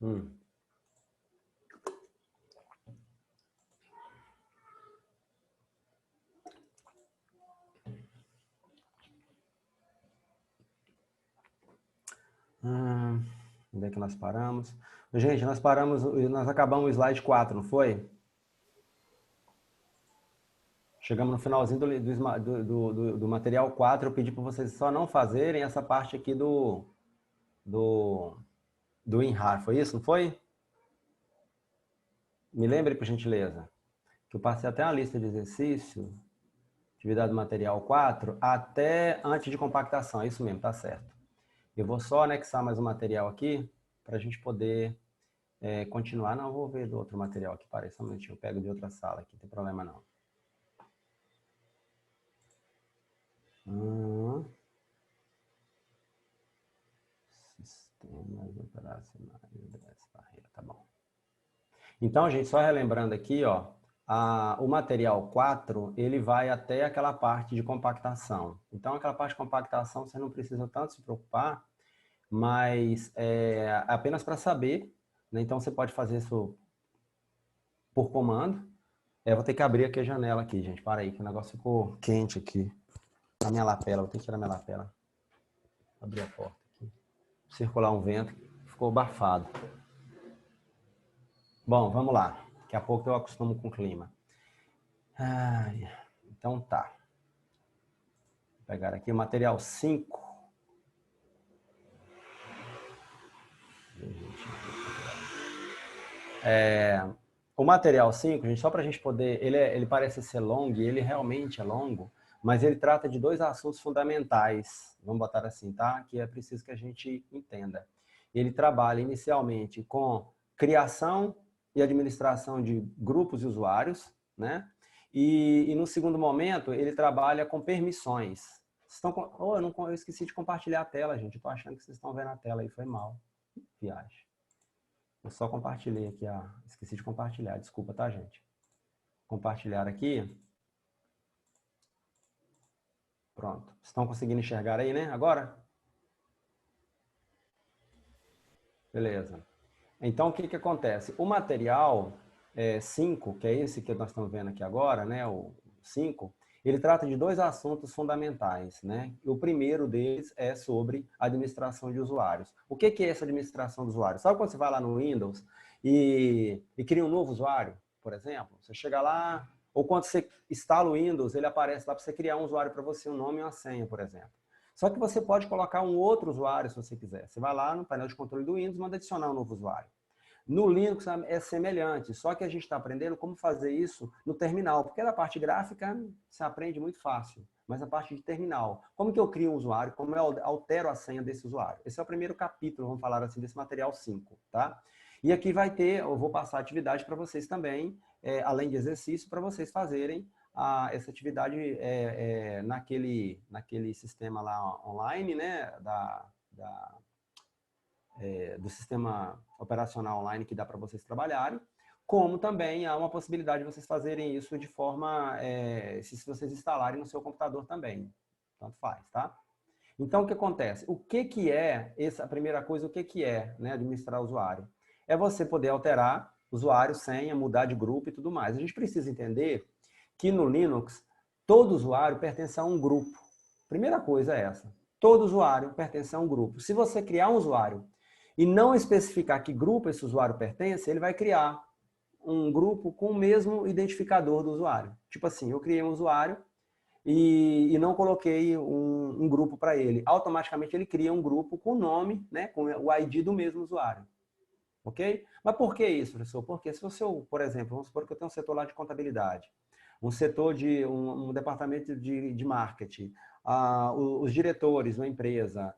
Hum. Onde é que nós paramos? Gente, nós acabamos o slide 4, não foi? Chegamos no finalzinho do material 4, eu pedi para vocês só não fazerem essa parte aqui do INRAR, foi isso, não foi? Me lembre, por gentileza, que eu passei até uma lista de exercício, atividade do material 4, até antes de compactação, é isso mesmo, tá certo. Eu vou só anexar mais um material aqui, para a gente poder continuar. Não, eu vou ver do outro material aqui, parece um minutinho, eu pego de outra sala aqui, não tem problema não. Sistemas operacionais dessa barreira, tá bom. Então, gente, só relembrando aqui, ó, o material 4, ele vai até aquela parte de compactação. Então, aquela parte de compactação, você não precisa tanto se preocupar, mas é apenas para saber, né? Então, você pode fazer isso por comando. Vou ter que abrir aqui a janela aqui, gente. Para aí, que o negócio ficou quente aqui. A minha lapela, vou ter que tirar a minha lapela. Abrir a porta aqui. Circular um vento, ficou abafado. Bom, vamos lá. Daqui a pouco eu acostumo com o clima. Então tá. Vou pegar aqui o material 5. O material 5, gente, só para a gente poder... Ele parece ser longo, e ele realmente é longo, mas ele trata de 2 assuntos fundamentais, vamos botar assim, tá? Que é preciso que a gente entenda. Ele trabalha inicialmente com criação e administração de grupos de usuários, né? E no segundo momento, ele trabalha com permissões. Eu esqueci de compartilhar a tela, gente. Eu tô achando que vocês estão vendo a tela aí, foi mal. Viagem. Eu só compartilhei aqui, esqueci de compartilhar, desculpa, tá, gente? Compartilhar aqui. Pronto. Estão conseguindo enxergar aí, né? Agora? Beleza. Então, o que que acontece? O material 5, que é esse que nós estamos vendo aqui agora, né? O 5, ele trata de 2 assuntos fundamentais, né? O primeiro deles é sobre administração de usuários. O que que é essa administração de usuários? Sabe quando você vai lá no Windows e cria um novo usuário, por exemplo? Você chega lá, ou quando você instala o Windows, ele aparece lá para você criar um usuário para você, um nome e uma senha, por exemplo. Só que você pode colocar um outro usuário se você quiser. Você vai lá no painel de controle do Windows e manda adicionar um novo usuário. No Linux é semelhante, só que a gente está aprendendo como fazer isso no terminal, porque na parte gráfica se aprende muito fácil, mas a parte de terminal. Como que eu crio um usuário, como eu altero a senha desse usuário? Esse é o primeiro capítulo, vamos falar assim, desse material 5, tá? E aqui vai ter, eu vou passar atividade para vocês também, além de exercício, para vocês fazerem essa atividade naquele sistema lá online, né, do sistema operacional online que dá para vocês trabalharem, como também há uma possibilidade de vocês fazerem isso de forma, se vocês instalarem no seu computador também, tanto faz, tá? Então, o que acontece? O que que é, a primeira coisa, o que que é, né, administrar o usuário? É você poder alterar usuário, senha, mudar de grupo e tudo mais. A gente precisa entender que no Linux, todo usuário pertence a um grupo. Primeira coisa é essa. Todo usuário pertence a um grupo. Se você criar um usuário e não especificar que grupo esse usuário pertence, ele vai criar um grupo com o mesmo identificador do usuário. Tipo assim, eu criei um usuário e não coloquei um grupo para ele. Automaticamente ele cria um grupo com o nome, né, com o ID do mesmo usuário. Ok? Mas por que isso, professor? Porque se você, por exemplo, vamos supor que eu tenho um setor lá de contabilidade, um setor de um departamento de marketing, os diretores da empresa,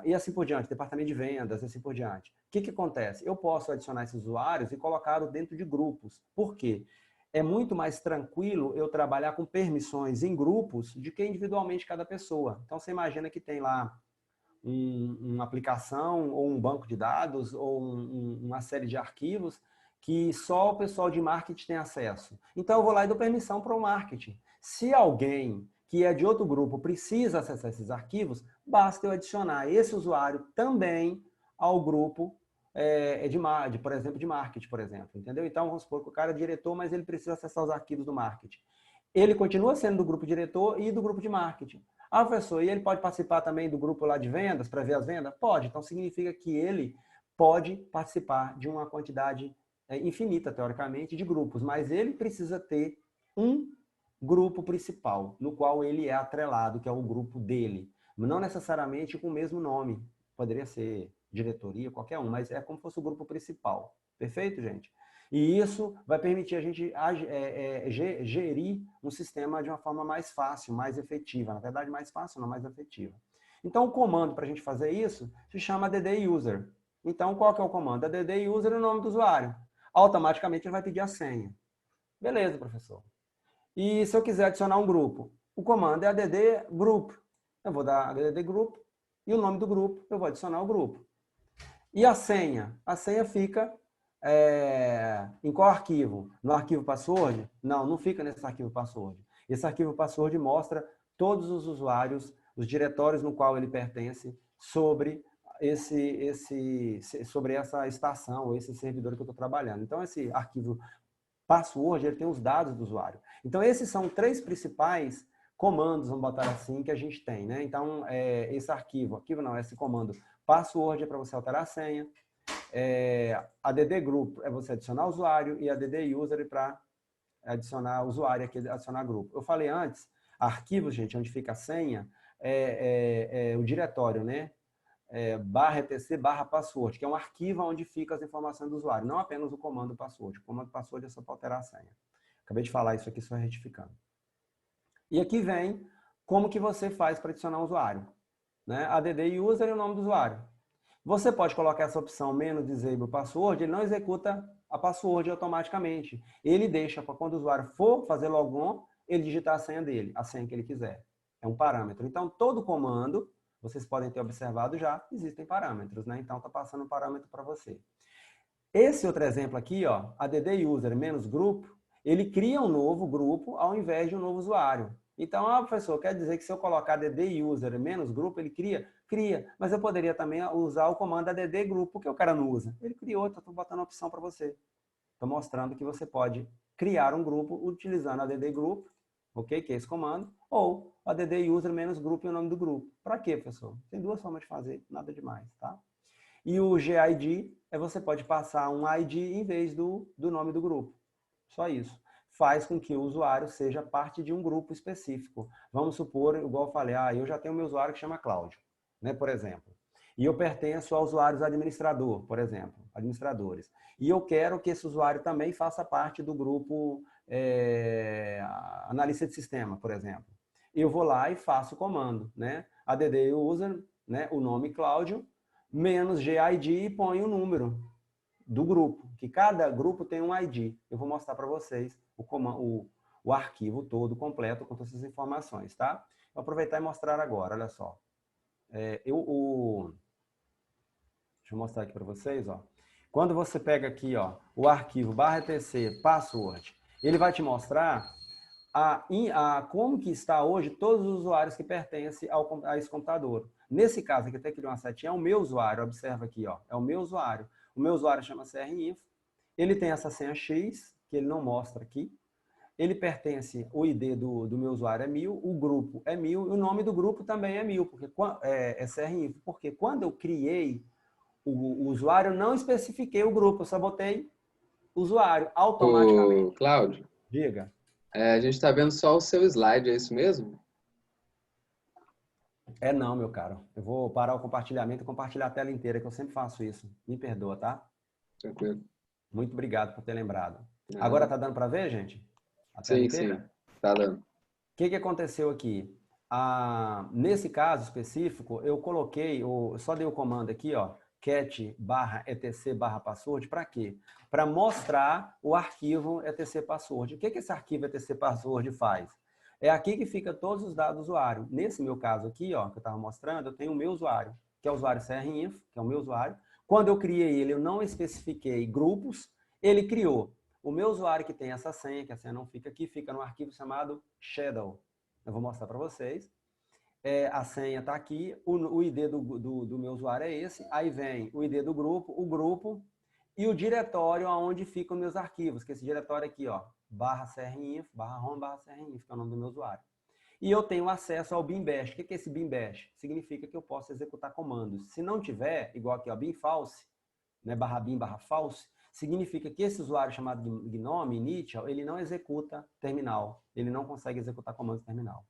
e assim por diante, departamento de vendas, assim por diante. O que que acontece? Eu posso adicionar esses usuários e colocá-los dentro de grupos. Por quê? É muito mais tranquilo eu trabalhar com permissões em grupos do que individualmente cada pessoa. Então, você imagina que tem lá uma aplicação ou um banco de dados ou uma série de arquivos que só o pessoal de marketing tem acesso. Então, eu vou lá e dou permissão para o marketing. Se alguém que é de outro grupo precisa acessar esses arquivos, basta eu adicionar esse usuário também ao grupo por exemplo, de marketing, por exemplo, entendeu? Então, vamos supor que o cara é diretor, mas ele precisa acessar os arquivos do marketing. Ele continua sendo do grupo diretor e do grupo de marketing. Ah, professor, e ele pode participar também do grupo lá de vendas, para ver as vendas? Pode. Então, significa que ele pode participar de uma quantidade infinita, teoricamente, de grupos, mas ele precisa ter um grupo principal, no qual ele é atrelado, que é o grupo dele. Não necessariamente com o mesmo nome. Poderia ser diretoria, qualquer um, mas é como se fosse o grupo principal. Perfeito, gente? E isso vai permitir a gente gerir um sistema de uma forma mais fácil, mais efetiva. Na verdade, mais fácil, não mais efetiva. Então, o comando para a gente fazer isso se chama add-user. Então, qual que é o comando? add-user é o nome do usuário. Automaticamente, ele vai pedir a senha. Beleza, professor. E se eu quiser adicionar um grupo? O comando é add-group. Eu vou dar add-group e o nome do grupo, eu vou adicionar o grupo. E a senha? A senha fica em qual arquivo? No arquivo password? Não, não fica nesse arquivo password. Esse arquivo password mostra todos os usuários, os diretórios no qual ele pertence sobre sobre essa estação ou esse servidor que eu estou trabalhando. Então, esse arquivo password, ele tem os dados do usuário. Então, esses são 3 principais comandos, vamos botar assim, que a gente tem, né? Então, esse esse comando password é para você alterar a senha, add-group é você adicionar o usuário e add-user é para adicionar usuário aqui, adicionar grupo. Eu falei antes, arquivos, gente, onde fica a senha, o diretório, né? /etc /password, que é um arquivo onde fica as informações do usuário, não apenas o comando password. O comando password é só para alterar a senha. Acabei de falar isso aqui, só retificando. E aqui vem como que você faz para adicionar um usuário. Né? add-user é o nome do usuário. Você pode colocar essa opção -disable password, ele não executa a password automaticamente. Ele deixa para quando o usuário for fazer logon, ele digitar a senha dele, a senha que ele quiser. É um parâmetro. Então, todo comando, vocês podem ter observado já, existem parâmetros, né? Então, está passando um parâmetro para você. Esse outro exemplo aqui, ó, add-user -grupo, ele cria um novo grupo ao invés de um novo usuário. Então, professor, quer dizer que se eu colocar add-user -grupo, ele cria? Cria. Mas eu poderia também usar o comando add-grupo, porque o cara não usa. Ele criou, então estou botando a opção para você. Estou mostrando que você pode criar um grupo utilizando add-grupo, ok? Que é esse comando, ou add-user -grupo e o nome do grupo. Para quê, professor? Tem 2 formas de fazer, nada demais, tá? E o GID você pode passar um ID em vez do nome do grupo. Só isso. Faz com que o usuário seja parte de um grupo específico. Vamos supor, igual eu falei, eu já tenho meu usuário que chama Cláudio, né, por exemplo. E eu pertenço a usuários administrador, por exemplo, administradores. E eu quero que esse usuário também faça parte do grupo analista de sistema, por exemplo. Eu vou lá e faço o comando, né? add-user, né, o nome Cláudio, -GID e põe o número do grupo, que cada grupo tem um ID. Eu vou mostrar para vocês o arquivo todo, completo, com todas essas informações, tá? Vou aproveitar e mostrar agora, olha só. Deixa eu mostrar aqui para vocês, ó. Quando você pega aqui, ó, o arquivo /etc password, ele vai te mostrar como que está hoje todos os usuários que pertencem a esse computador. Nesse caso aqui, até criou uma setinha, é o meu usuário, observa aqui, ó, é o meu usuário. O meu usuário chama CRInfo, ele tem essa senha X, que ele não mostra aqui, ele pertence, o ID do meu usuário é 1000, o grupo é 1000, e o nome do grupo também é 1000, porque é CRInfo, porque quando eu criei o usuário, eu não especifiquei o grupo, eu só botei usuário, automaticamente. Ô, Cláudio, Diga. a gente está vendo só o seu slide, é isso mesmo? Não, meu caro. Eu vou parar o compartilhamento e compartilhar a tela inteira, que eu sempre faço isso. Me perdoa, tá? Tranquilo. Muito obrigado por ter lembrado. Agora Nada. tá dando para ver, gente? A tela Sim, sim. inteira? Tá dando. O que aconteceu aqui? Nesse caso específico, eu coloquei, eu só dei o comando aqui, ó, cat /etc /password, para quê? Para mostrar o arquivo etc password. O que esse arquivo etc password faz? É aqui que fica todos os dados do usuário. Nesse meu caso aqui, ó, que eu estava mostrando, eu tenho o meu usuário, que é o usuário CRInfo, que é o meu usuário. Quando eu criei ele, eu não especifiquei grupos, ele criou. O meu usuário que tem essa senha, que a senha não fica aqui, fica no arquivo chamado Shadow. Eu vou mostrar para vocês. a senha está aqui, o ID do meu usuário é esse, aí vem o ID do grupo, o grupo e o diretório onde ficam meus arquivos, que é esse diretório aqui, ó, /crinfo, /home, /crinfo, que é o nome do meu usuário. E eu tenho acesso ao bin bash. O que é esse bin bash? Significa que eu posso executar comandos. Se não tiver, igual aqui, ó, bin false, né, /bin /false, significa que esse usuário chamado gnome, initial, ele não executa terminal. Ele não consegue executar comandos terminal.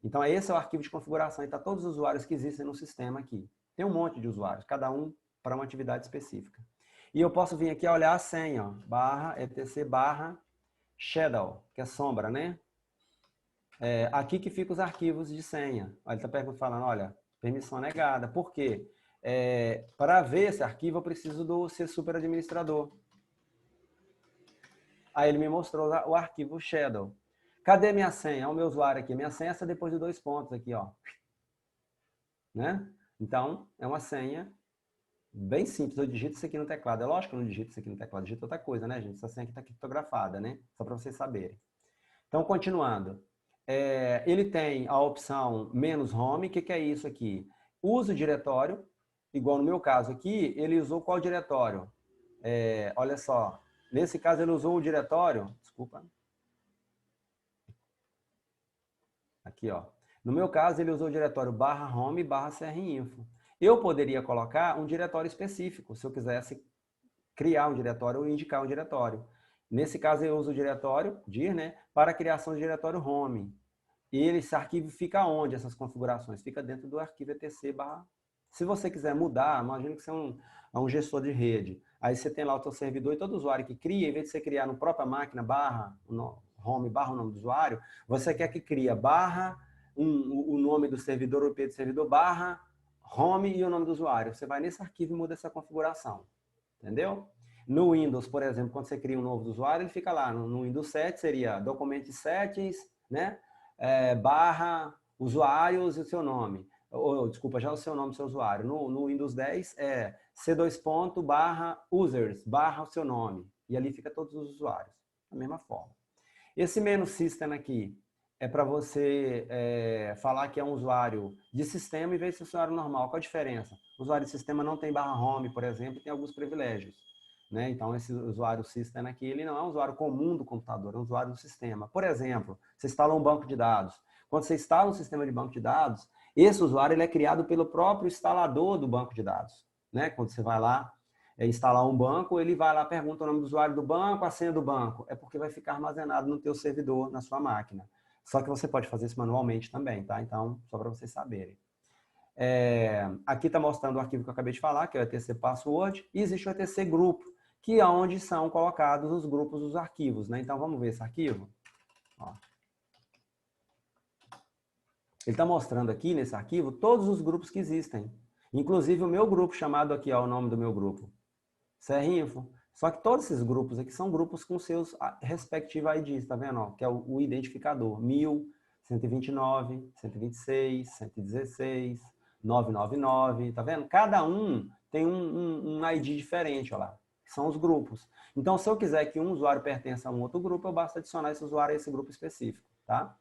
Então, esse é o arquivo de configuração. E está todos os usuários que existem no sistema aqui. Tem um monte de usuários, cada um para uma atividade específica. E eu posso vir aqui olhar a senha, ó, /etc /shadow, que é sombra, né? Aqui que ficam os arquivos de senha. Ele está falando, olha, permissão negada. Por quê? Para ver esse arquivo, eu preciso ser superadministrador. Aí ele me mostrou o arquivo shadow. Cadê minha senha? É o meu usuário aqui. Minha senha é essa depois de 2 pontos aqui, ó. Né? Então, é uma senha bem simples. Eu digito isso aqui no teclado. É lógico que eu não digito isso aqui no teclado. Eu digito outra coisa, né, gente? Essa senha aqui está criptografada, né? Só para vocês saberem. Então, continuando. Ele tem a opção "-home". O que é isso aqui? Usa o diretório. Igual no meu caso aqui, ele usou qual diretório? Olha só. Nesse caso, ele usou o diretório... Desculpa. Aqui, ó. No meu caso, ele usou o diretório /home /crinfo. Eu poderia colocar um diretório específico, se eu quisesse criar um diretório ou indicar um diretório. Nesse caso, eu uso o diretório dir, né, para a criação do diretório home. E esse arquivo fica onde, essas configurações? Fica dentro do arquivo etc. Se você quiser mudar, imagina que você é um gestor de rede. Aí você tem lá o seu servidor e todo usuário que cria, em vez de você criar no própria máquina /home o nome do usuário, você quer que cria o nome do servidor, o IP do servidor, /home e o nome do usuário. Você vai nesse arquivo e muda essa configuração. Entendeu? No Windows, por exemplo, quando você cria um novo usuário, ele fica lá. No Windows 7 seria document settings, né? /usuários e o seu nome. Desculpa, já o seu nome do seu usuário. No Windows 10 é c2./users, o seu nome. E ali fica todos os usuários, da mesma forma. Esse menu system aqui é para você falar que é um usuário de sistema em vez de ser usuário normal. Qual a diferença? O usuário de sistema não tem /home, por exemplo, e tem alguns privilégios. Né? Então, esse usuário system aqui, ele não é um usuário comum do computador, é um usuário do sistema. Por exemplo, você instala um banco de dados. Quando você instala um sistema de banco de dados, esse usuário ele é criado pelo próprio instalador do banco de dados. Né? Quando você vai lá instalar um banco, ele vai lá, pergunta o nome do usuário do banco, a senha do banco. É porque vai ficar armazenado no teu servidor, na sua máquina. Só que você pode fazer isso manualmente também, tá? Então, só para vocês saberem. Aqui está mostrando o arquivo que eu acabei de falar, que é o etc password, e existe o etc grupo, que é onde são colocados os grupos dos arquivos. Né? Então, vamos ver esse arquivo. Ó. Ele está mostrando aqui, nesse arquivo, todos os grupos que existem. Inclusive o meu grupo, chamado aqui, ó, o nome do meu grupo, crinfo. Só que todos esses grupos aqui são grupos com seus respectivos IDs, tá vendo? Ó? Que é o identificador. 1000, 129, 126, 116, 999, tá vendo? Cada um tem um ID diferente, ó lá. São os grupos. Então, se eu quiser que um usuário pertença a um outro grupo, eu basta adicionar esse usuário a esse grupo específico, tá?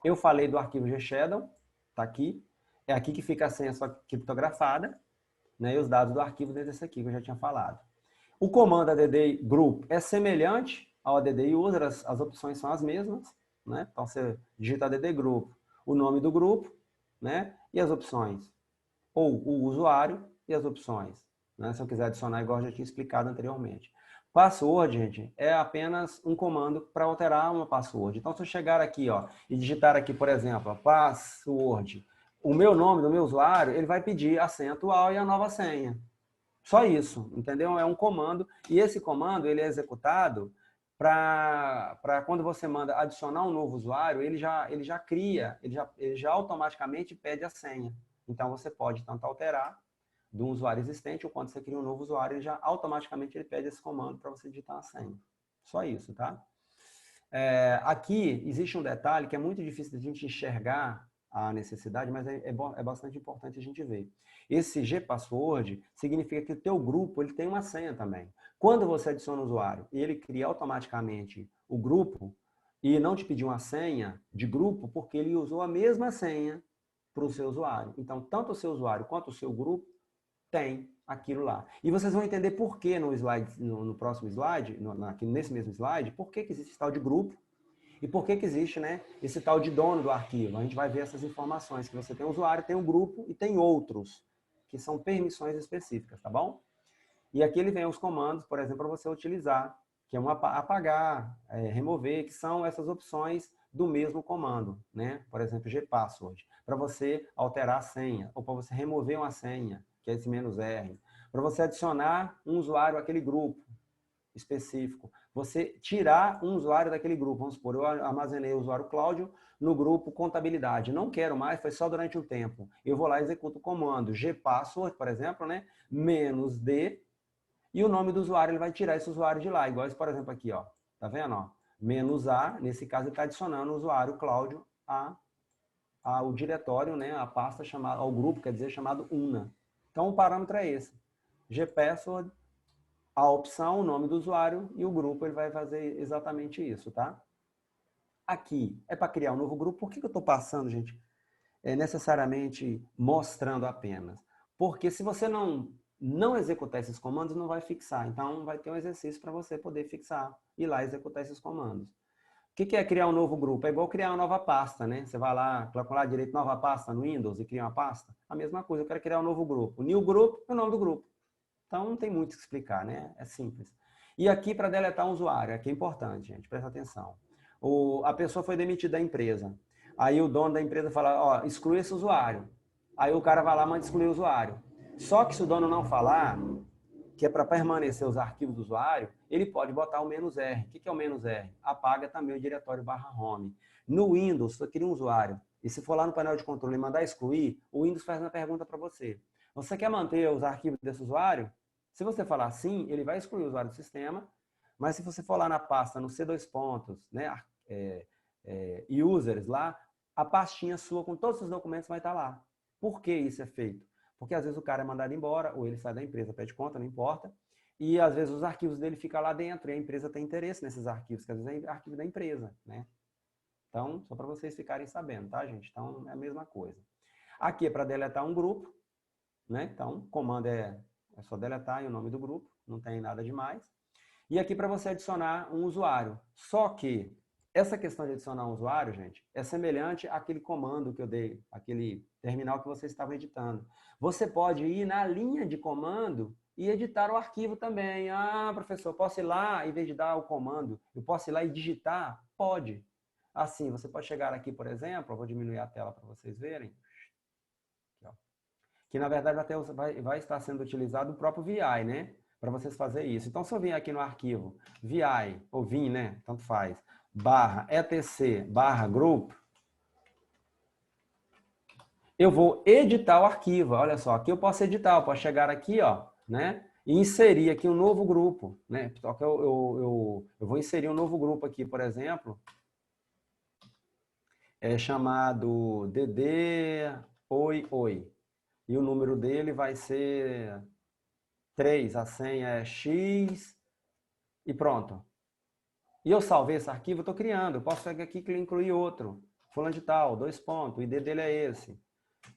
Eu falei do arquivo gshadow, tá aqui. É aqui que fica a senha só criptografada, né? E os dados do arquivo dentro desse aqui que eu já tinha falado. O comando add group é semelhante ao add user, as opções são as mesmas, né? Então você digita add group, o nome do grupo, né? E as opções. Ou o usuário e as opções, né? Se eu quiser adicionar, igual eu já tinha explicado anteriormente. Password, gente, é apenas um comando para alterar uma password. Então, se eu chegar aqui, ó, e digitar aqui, por exemplo, password, o meu nome do meu usuário, ele vai pedir a senha atual e a nova senha. Só isso, entendeu? É um comando, e esse comando ele é executado para quando você manda adicionar um novo usuário, ele já cria, ele já automaticamente pede a senha. Então, você pode tanto alterar de um usuário existente, ou quando você cria um novo usuário, ele já automaticamente ele pede esse comando para você digitar a senha. Só isso, tá? Aqui existe um detalhe que é muito difícil de a gente enxergar a necessidade, mas é bastante importante a gente ver. Esse gpassword significa que o teu grupo ele tem uma senha também. Quando você adiciona o usuário e ele cria automaticamente o grupo e não te pediu uma senha de grupo porque ele usou a mesma senha para o seu usuário. Então, tanto o seu usuário quanto o seu grupo tem aquilo lá. E vocês vão entender por que no slide, no próximo slide, aqui nesse mesmo slide, por que existe esse tal de grupo e por que existe, né, esse tal de dono do arquivo. A gente vai ver essas informações, que você tem um usuário, tem um grupo e tem outros, que são permissões específicas, tá bom? E aqui ele vem os comandos, por exemplo, para você utilizar, que é um apagar, remover, que são essas opções do mesmo comando, né? Por exemplo, gpassword, para você alterar a senha, ou para você remover uma senha, que é esse "-r", para você adicionar um usuário àquele grupo específico, você tirar um usuário daquele grupo. Vamos supor, eu armazenei o usuário Cláudio no grupo contabilidade, não quero mais, foi só durante um tempo. Eu vou lá e executo o comando gpassword, por exemplo, né? -d, e o nome do usuário, ele vai tirar esse usuário de lá. Igual esse, por exemplo, aqui, ó. Tá vendo, ó? -a, nesse caso, ele está adicionando o usuário Cláudio ao diretório, né? A pasta chamada, ao grupo, quer dizer, chamado UNA. Então, o parâmetro é esse. gpassword, a opção, o nome do usuário, e o grupo, ele vai fazer exatamente isso, tá? Aqui, é para criar um novo grupo. Por que eu estou passando, gente? Necessariamente mostrando apenas. Porque se você não executar esses comandos, não vai fixar. Então, vai ter um exercício para você poder fixar e ir lá executar esses comandos. O que é criar um novo grupo? É igual criar uma nova pasta, né? Você vai lá, coloca lá direito nova pasta no Windows e cria uma pasta. A mesma coisa, eu quero criar um novo grupo. New group é o nome do grupo. Então, não tem muito o que explicar, né? É simples. E aqui, para deletar um usuário, aqui é importante, gente, presta atenção. A pessoa foi demitida da empresa. Aí o dono da empresa fala, ó, exclui esse usuário. Aí o cara vai lá e manda excluir o usuário. Só que se o dono não falar, que é para permanecer os arquivos do usuário, ele pode botar o "-r". O que é o "-r"? Apaga também o diretório /home. No Windows, se eu cria um usuário, e se for lá no painel de controle e mandar excluir, o Windows faz uma pergunta para você. Você quer manter os arquivos desse usuário? Se você falar sim, ele vai excluir o usuário do sistema, mas se você for lá na pasta, no C2 pontos, né, users lá, a pastinha sua com todos os documentos vai estar lá. Por que isso é feito? Porque às vezes o cara é mandado embora, ou ele sai da empresa, pede conta, não importa, e às vezes os arquivos dele ficam lá dentro, e a empresa tem interesse nesses arquivos, que às vezes é arquivo da empresa, né? Então, só para vocês ficarem sabendo, tá, gente? Então, é a mesma coisa. Aqui é para deletar um grupo, né? Então, o comando é só deletar e o nome do grupo, não tem nada demais. E aqui para você adicionar um usuário. Só que essa questão de adicionar um usuário, gente, é semelhante àquele comando que eu dei, aquele terminal que você estava editando. Você pode ir na linha de comando e editar o arquivo também. Ah, professor, posso ir lá, em vez de dar o comando, eu posso ir lá e digitar? Pode. Assim, você pode chegar aqui, por exemplo, eu vou diminuir a tela para vocês verem, aqui, ó, que na verdade vai estar sendo utilizado o próprio VI, né? Para vocês fazerem isso. Então, se eu vim aqui no arquivo VI, ou VIN, né? Tanto faz, /etc, /group, eu vou editar o arquivo. Olha só, aqui eu posso editar, eu posso chegar aqui, ó, né? E inserir aqui um novo grupo, né? Só que eu vou inserir um novo grupo aqui, por exemplo, chamado DD Oi Oi. E o número dele vai ser 3, a senha é X e pronto. E eu salvei esse arquivo, eu estou criando. Eu posso pegar aqui e incluir outro. Fulano de tal, 2 pontos, o ID dele é esse.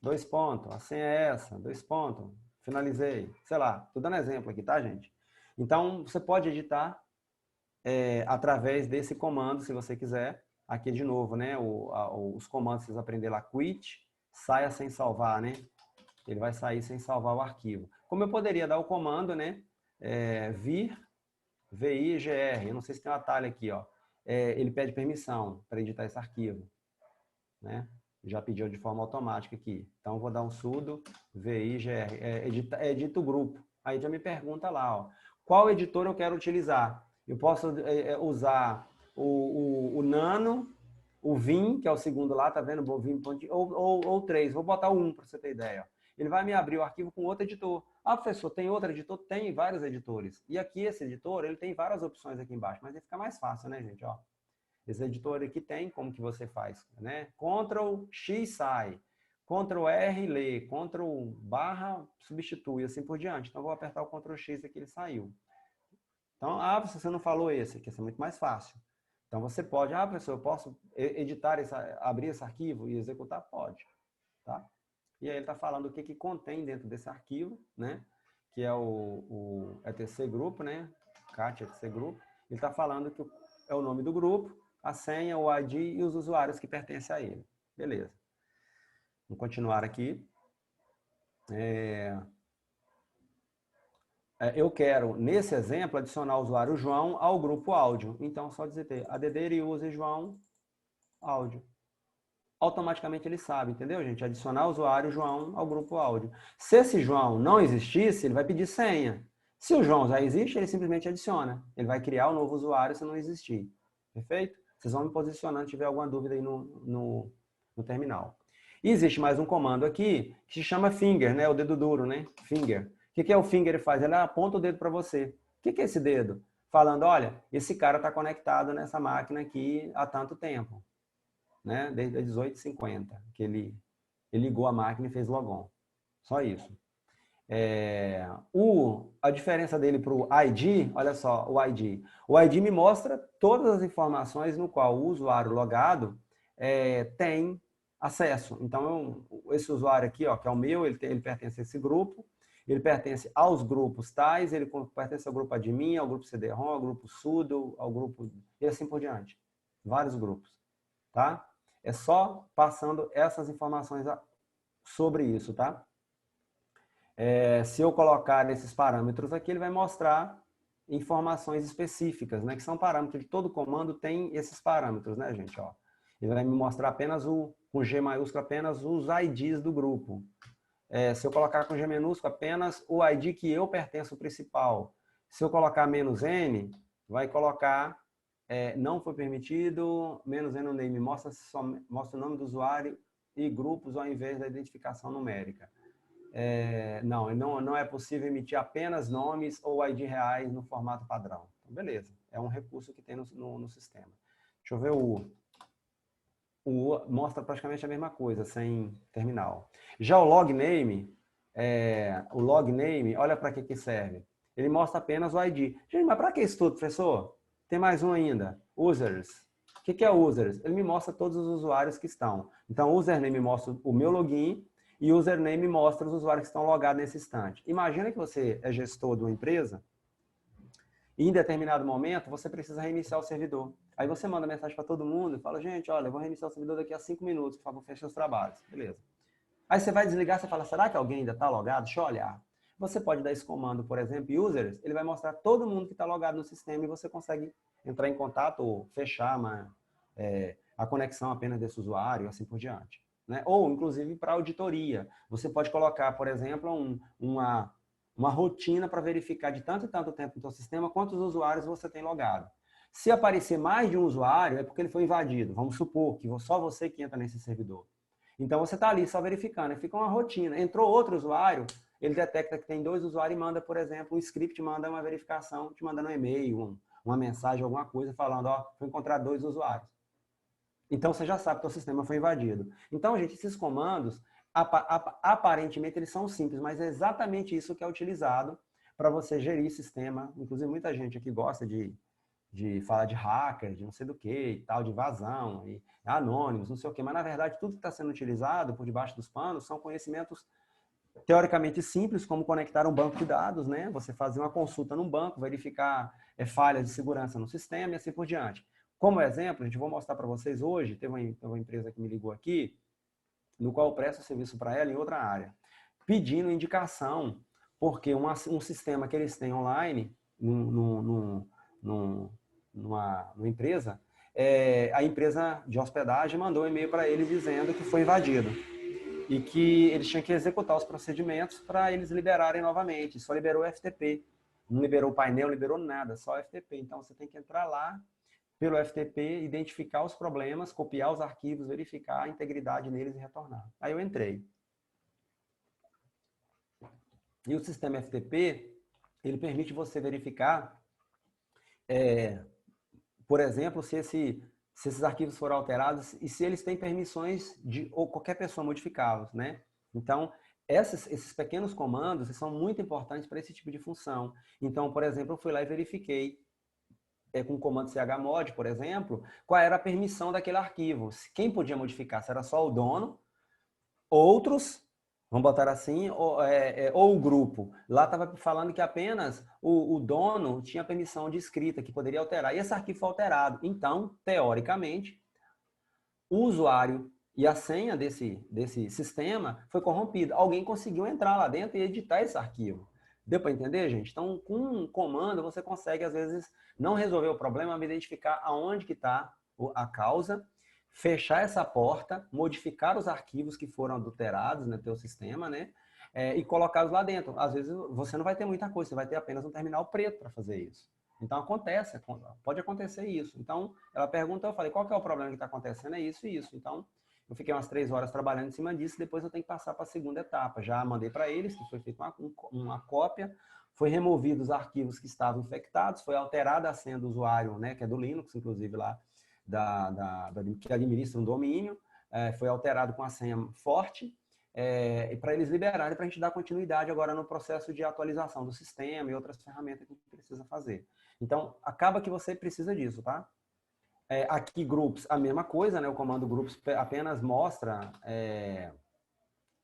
2 pontos, a senha é essa, 2 pontos, finalizei. Sei lá, estou dando exemplo aqui, tá, gente? Então, você pode editar através desse comando, se você quiser. Aqui de novo, né? Os comandos que vocês aprenderam lá, quit, saia sem salvar, né? Ele vai sair sem salvar o arquivo. Como eu poderia dar o comando, né? Vir, VIGR, eu não sei se tem um atalho aqui, ó. Ele pede permissão para editar esse arquivo, né? Já pediu de forma automática aqui. Então, eu vou dar um sudo VIGR, edita o grupo. Aí já me pergunta lá, ó, qual editor eu quero utilizar? Eu posso usar o Nano, o Vim, que é o segundo lá, tá vendo? Ou 3, vou botar o 1 para você ter ideia. Ele vai me abrir o arquivo com outro editor. Ah, professor, tem outro editor? Tem vários editores. E aqui esse editor, ele tem várias opções aqui embaixo, mas ele fica mais fácil, né, gente? Ó, esse editor aqui tem como que você faz, né? Ctrl X sai, Ctrl R lê, Ctrl barra substitui, assim por diante. Então, vou apertar o Ctrl X aqui, ele saiu. Então, você não falou esse, que esse é muito mais fácil. Então, você pode, professor, eu posso editar, abrir esse arquivo e executar? Pode. tá? E aí ele está falando o que, que contém dentro desse arquivo, né? Que é o etc grupo, né? cat etc grupo. Ele está falando que é o nome do grupo, a senha, o ID e os usuários que pertencem a ele. Beleza. Vamos continuar aqui. Eu quero, nesse exemplo, adicionar o usuário João ao grupo áudio. Então, só dizer add user João áudio. Automaticamente ele sabe, entendeu, gente? Adicionar o usuário João ao grupo áudio. Se esse João não existisse, ele vai pedir senha. Se o João já existe, ele simplesmente adiciona. Ele vai criar um novo usuário se não existir. Perfeito? Vocês vão me posicionando se tiver alguma dúvida aí no terminal. E existe mais um comando aqui que se chama finger, né? O dedo duro, né? Finger. O que é o finger? Ele faz? Ele aponta o dedo para você. O que é esse dedo? Falando, olha, esse cara está conectado nessa máquina aqui há tanto tempo. Né? Desde as 18h50, que ele ligou a máquina e fez logon. Só isso. A diferença dele para o ID, olha só, o ID. O ID me mostra todas as informações no qual o usuário logado tem acesso. Então, esse usuário aqui, ó, que é o meu, ele pertence a esse grupo, ele pertence aos grupos tais, ele pertence ao grupo admin, ao grupo CD-ROM, ao grupo sudo, ao grupo... e assim por diante. Vários grupos. Tá? É só passando essas informações sobre isso, tá? Se eu colocar esses parâmetros aqui, ele vai mostrar informações específicas, né? Que são parâmetros de todo comando, tem esses parâmetros, né, gente? Ó, ele vai me mostrar apenas com G maiúsculo, apenas os IDs do grupo. Se eu colocar com G minúsculo, apenas o ID que eu pertenço ao principal. Se eu colocar "-n", vai colocar não foi permitido, "-n no name", mostra o nome do usuário e grupos ao invés da identificação numérica. Não é possível emitir apenas nomes ou ID reais no formato padrão. Então, beleza, é um recurso que tem no sistema. Deixa eu ver mostra praticamente a mesma coisa, sem terminal. Já o logname, olha para que serve. Ele mostra apenas o ID. Gente, mas para que isso tudo, professor? Tem mais um ainda, users. O que é users? Ele me mostra todos os usuários que estão. Então, username mostra o meu login e username mostra os usuários que estão logados nesse instante. Imagina que você é gestor de uma empresa e em determinado momento você precisa reiniciar o servidor. Aí você manda mensagem para todo mundo e fala, gente, olha, eu vou reiniciar o servidor daqui a 5 minutos, por favor, feche os trabalhos. Beleza. Aí você vai desligar, você fala, será que alguém ainda está logado? Deixa eu olhar. Você pode dar esse comando, por exemplo, users, ele vai mostrar todo mundo que está logado no sistema e você consegue entrar em contato ou fechar a conexão apenas desse usuário, assim por diante. Né? Ou, inclusive, para auditoria. Você pode colocar, por exemplo, uma rotina para verificar de tanto e tanto tempo no seu sistema quantos usuários você tem logado. Se aparecer mais de um usuário, é porque ele foi invadido. Vamos supor que só você que entra nesse servidor. Então, você está ali só verificando, fica uma rotina. Entrou outro usuário, ele detecta que tem 2 usuários e manda, por exemplo, um script, manda uma verificação, te mandando um e-mail, uma mensagem, alguma coisa, falando, ó, foi encontrar 2 usuários. Então, você já sabe que o sistema foi invadido. Então, gente, esses comandos, aparentemente, eles são simples, mas é exatamente isso que é utilizado para você gerir sistema. Inclusive, muita gente aqui gosta de falar de hacker, de não sei do que e tal, de vazão, e anônimos, não sei o que, mas na verdade tudo que está sendo utilizado por debaixo dos panos são conhecimentos teoricamente simples, como conectar um banco de dados, né? Você fazer uma consulta num banco, verificar falhas de segurança no sistema e assim por diante. Como exemplo, a gente vou mostrar para vocês hoje, teve uma empresa que me ligou aqui, no qual eu presto serviço para ela em outra área, pedindo indicação, porque um sistema que eles têm online, numa empresa, a empresa de hospedagem mandou um e-mail para eles dizendo que foi invadido e que eles tinham que executar os procedimentos para eles liberarem novamente. Só liberou o FTP, não liberou o painel, não liberou nada, só o FTP. Então você tem que entrar lá pelo FTP, identificar os problemas, copiar os arquivos, verificar a integridade neles e retornar. Aí eu entrei. E o sistema FTP, ele permite você verificar por exemplo, se esses arquivos foram alterados e se eles têm permissões de ou qualquer pessoa modificá-los, né? Então, esses pequenos comandos são muito importantes para esse tipo de função. Então, por exemplo, eu fui lá e verifiquei com o comando chmod, por exemplo, qual era a permissão daquele arquivo. Quem podia modificar? Se era só o dono outros, vamos botar assim, ou o grupo. Lá estava falando que apenas o dono tinha permissão de escrita, que poderia alterar. E esse arquivo foi alterado. Então, teoricamente, o usuário e a senha desse sistema foi corrompido. Alguém conseguiu entrar lá dentro e editar esse arquivo. Deu para entender, gente? Então, com um comando, você consegue, às vezes, não resolver o problema, mas identificar aonde que está a causa, fechar essa porta, modificar os arquivos que foram adulterados no teu sistema, né? E colocá-los lá dentro. Às vezes, você não vai ter muita coisa, você vai ter apenas um terminal preto para fazer isso. Então, acontece, pode acontecer isso. Então, ela pergunta, eu falei, qual que é o problema que está acontecendo? É isso e isso. Então, eu fiquei umas 3 horas trabalhando em cima disso, depois eu tenho que passar para a segunda etapa. Já mandei para eles, que foi feita uma cópia, foi removido os arquivos que estavam infectados, foi alterada a senha do usuário, né, que é do Linux, inclusive lá, que administra um domínio, foi alterado com a senha forte, para eles liberarem, para a gente dar continuidade agora no processo de atualização do sistema e outras ferramentas que a gente precisa fazer. Então, acaba que você precisa disso, tá? Aqui, groups, a mesma coisa, né? O comando groups apenas mostra...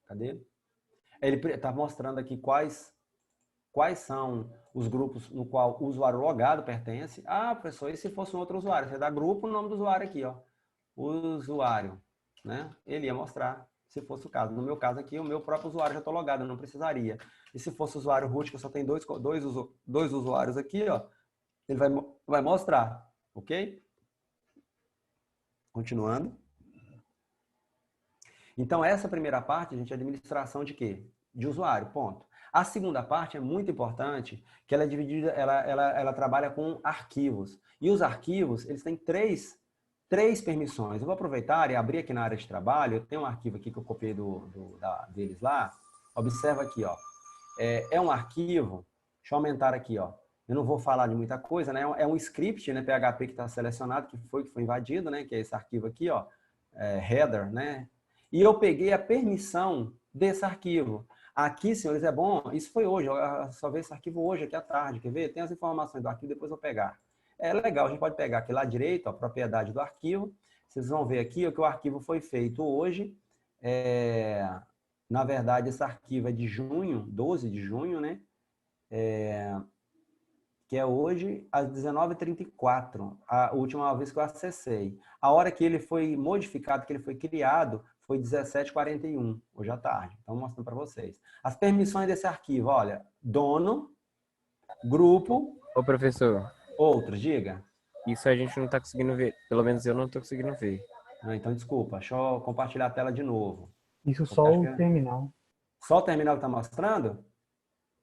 cadê? Ele está mostrando aqui quais são os grupos no qual o usuário logado pertence. Ah, professor, e se fosse um outro usuário? Você dá grupo, o nome do usuário aqui, ó. Usuário, né? Ele ia mostrar, se fosse o caso. No meu caso aqui, o meu próprio usuário já estou logado, eu não precisaria. E se fosse o usuário root, que eu só tenho dois usuários aqui, ó, ele vai mostrar, ok? Continuando. Então, essa primeira parte, gente, é administração de quê? De usuário, ponto. A segunda parte é muito importante, que ela é dividida, ela trabalha com arquivos. E os arquivos, eles têm três permissões. Eu vou aproveitar e abrir aqui na área de trabalho, eu tenho um arquivo aqui que eu copiei deles lá. Observa aqui, ó. É um arquivo, deixa eu aumentar aqui, ó. Eu não vou falar de muita coisa, né? É um script, né, PHP que está selecionado, que foi invadido, né? Que é esse arquivo aqui, ó, header, né? E eu peguei a permissão desse arquivo. Aqui, senhores, é bom, isso foi hoje, eu só vi esse arquivo hoje, aqui à tarde, quer ver? Tem as informações do arquivo, depois eu vou pegar. É legal, a gente pode pegar aqui lá direito, a propriedade do arquivo. Vocês vão ver aqui que o arquivo foi feito hoje. Na verdade, esse arquivo é de junho, 12 de junho, né? Que é hoje às 19h34, a última vez que eu acessei. A hora que ele foi modificado, que ele foi criado, foi 17h41, hoje à tarde. Então, mostrando para vocês. As permissões desse arquivo, olha, dono, grupo... Ô, professor. Outros, diga. Isso a gente não está conseguindo ver. Pelo menos eu não estou conseguindo ver. Então, desculpa. Deixa eu compartilhar a tela de novo. Isso só o terminal. Só o terminal que está mostrando?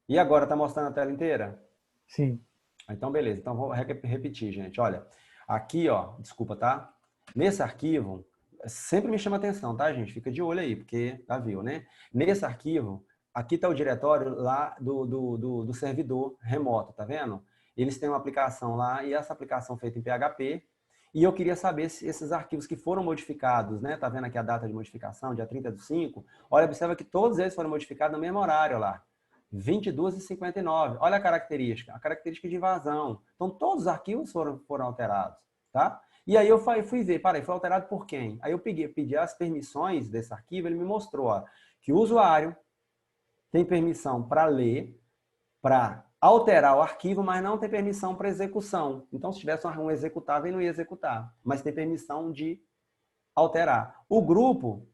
E agora está mostrando a tela inteira? Sim. Então, beleza. Então, vou repetir, gente. Olha, aqui, ó, desculpa, tá? Nesse arquivo, sempre me chama atenção, tá, gente? Fica de olho aí, porque já viu, né? Nesse arquivo, aqui está o diretório lá do servidor remoto, tá vendo? Eles têm uma aplicação lá, e essa aplicação feita em PHP, e eu queria saber se esses arquivos que foram modificados, né? Tá vendo aqui a data de modificação, dia 30/5? Olha, observa que todos eles foram modificados no mesmo horário lá. 22h59. Olha a característica de invasão. Então, todos os arquivos foram alterados, tá? E aí eu fui ver, foi alterado por quem? Aí eu pedi as permissões desse arquivo, ele me mostrou, ó, que o usuário tem permissão para ler, para alterar o arquivo, mas não tem permissão para execução. Então, se tivesse um executável, ele não ia executar, mas tem permissão de alterar. O grupo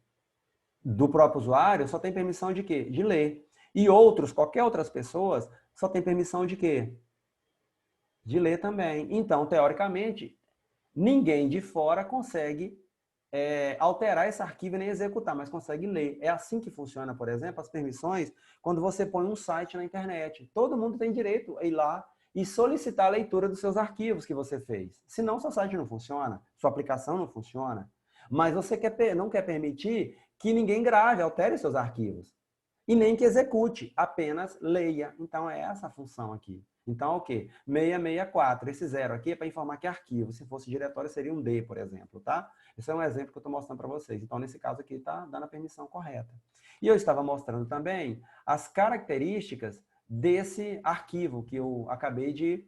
do próprio usuário só tem permissão de quê? De ler. E qualquer outras pessoas, só tem permissão de quê? De ler também. Então, teoricamente, ninguém de fora consegue alterar esse arquivo e nem executar, mas consegue ler. É assim que funciona, por exemplo, as permissões quando você põe um site na internet. Todo mundo tem direito a ir lá e solicitar a leitura dos seus arquivos que você fez. Senão, seu site não funciona, sua aplicação não funciona. Mas você não quer permitir que ninguém grave, altere seus arquivos. E nem que execute, apenas leia. Então, é essa a função aqui. Então, o quê? 664. Esse 0 aqui é para informar que é arquivo. Se fosse diretório, seria um D, por exemplo, tá? Esse é um exemplo que eu estou mostrando para vocês. Então, nesse caso aqui, está dando a permissão correta. E eu estava mostrando também as características desse arquivo que eu acabei de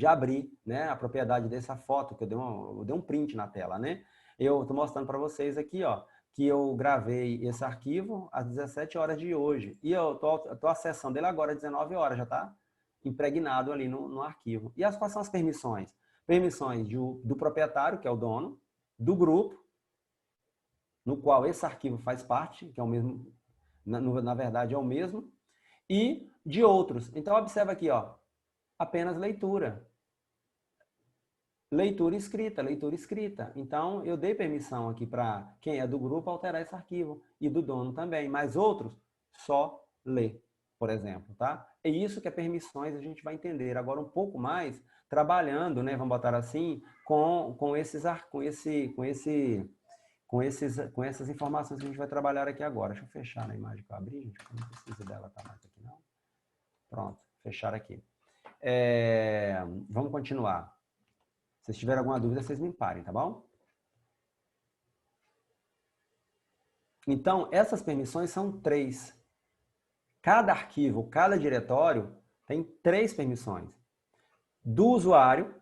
abrir, né? A propriedade dessa foto, que eu dei um print na tela, né? Eu estou mostrando para vocês aqui, ó, que eu gravei esse arquivo às 17 horas de hoje. E eu tô acessando ele agora às 19 horas, já está impregnado ali no arquivo. E quais são as permissões? Permissões do proprietário, que é o dono, do grupo, no qual esse arquivo faz parte, que é o mesmo, na verdade é o mesmo, e de outros. Então, observa aqui, ó, apenas leitura. Leitura escrita, leitura escrita. Então, eu dei permissão aqui para quem é do grupo alterar esse arquivo e do dono também, mas outros só ler, por exemplo, tá? É isso que é permissões, a gente vai entender agora um pouco mais trabalhando, né, vamos botar assim, com essas informações que a gente vai trabalhar aqui agora. Deixa eu fechar na imagem que eu abri, gente, porque eu não preciso dela tá mais aqui não. Pronto, fechar aqui. Vamos continuar. Se vocês tiverem alguma dúvida, vocês me parem, tá bom? Então, essas permissões são 3. Cada arquivo, cada diretório tem 3 permissões. Do usuário,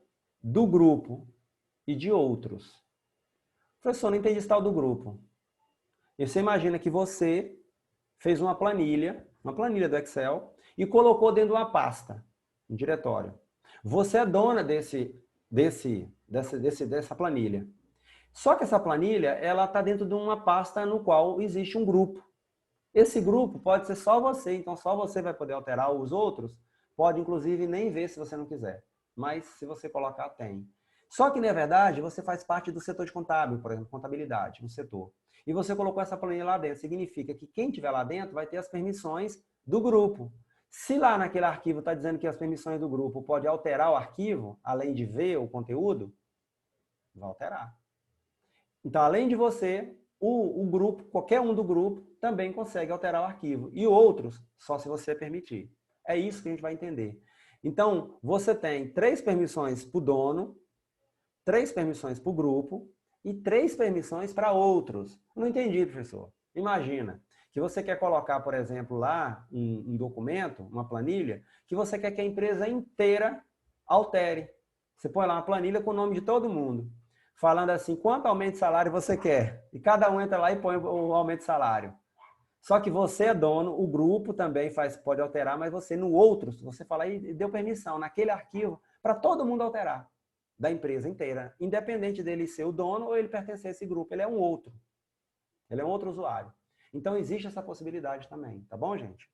do grupo e de outros. Professor, não entendi esse tal do grupo. E você imagina que você fez uma planilha do Excel, e colocou dentro de uma pasta, um diretório. Você é dona dessa planilha. Só que essa planilha, ela está dentro de uma pasta no qual existe um grupo. Esse grupo pode ser só você, então só você vai poder alterar. Os outros pode, inclusive, nem ver se você não quiser. Mas, se você colocar, tem. Só que, na verdade, você faz parte do setor de contábil, por exemplo, contabilidade, no setor. E você colocou essa planilha lá dentro. Significa que quem estiver lá dentro vai ter as permissões do grupo. Se lá naquele arquivo está dizendo que as permissões do grupo pode alterar o arquivo, além de ver o conteúdo, vai alterar. Então, além de você, o grupo, qualquer um do grupo, também consegue alterar o arquivo. E outros, só se você permitir. É isso que a gente vai entender. Então, você tem 3 permissões para o dono, 3 permissões para o grupo e 3 permissões para outros. Não entendi, professor. Imagina que você quer colocar, por exemplo, lá um documento, uma planilha, que você quer que a empresa inteira altere. Você põe lá uma planilha com o nome de todo mundo, falando assim, quanto aumento de salário você quer? E cada um entra lá e põe o aumento de salário. Só que você é dono, o grupo também pode alterar, mas você no outro, você fala e deu permissão naquele arquivo para todo mundo alterar, da empresa inteira, independente dele ser o dono ou ele pertencer a esse grupo, ele é um outro. Ele é um outro usuário. Então, existe essa possibilidade também, tá bom, gente?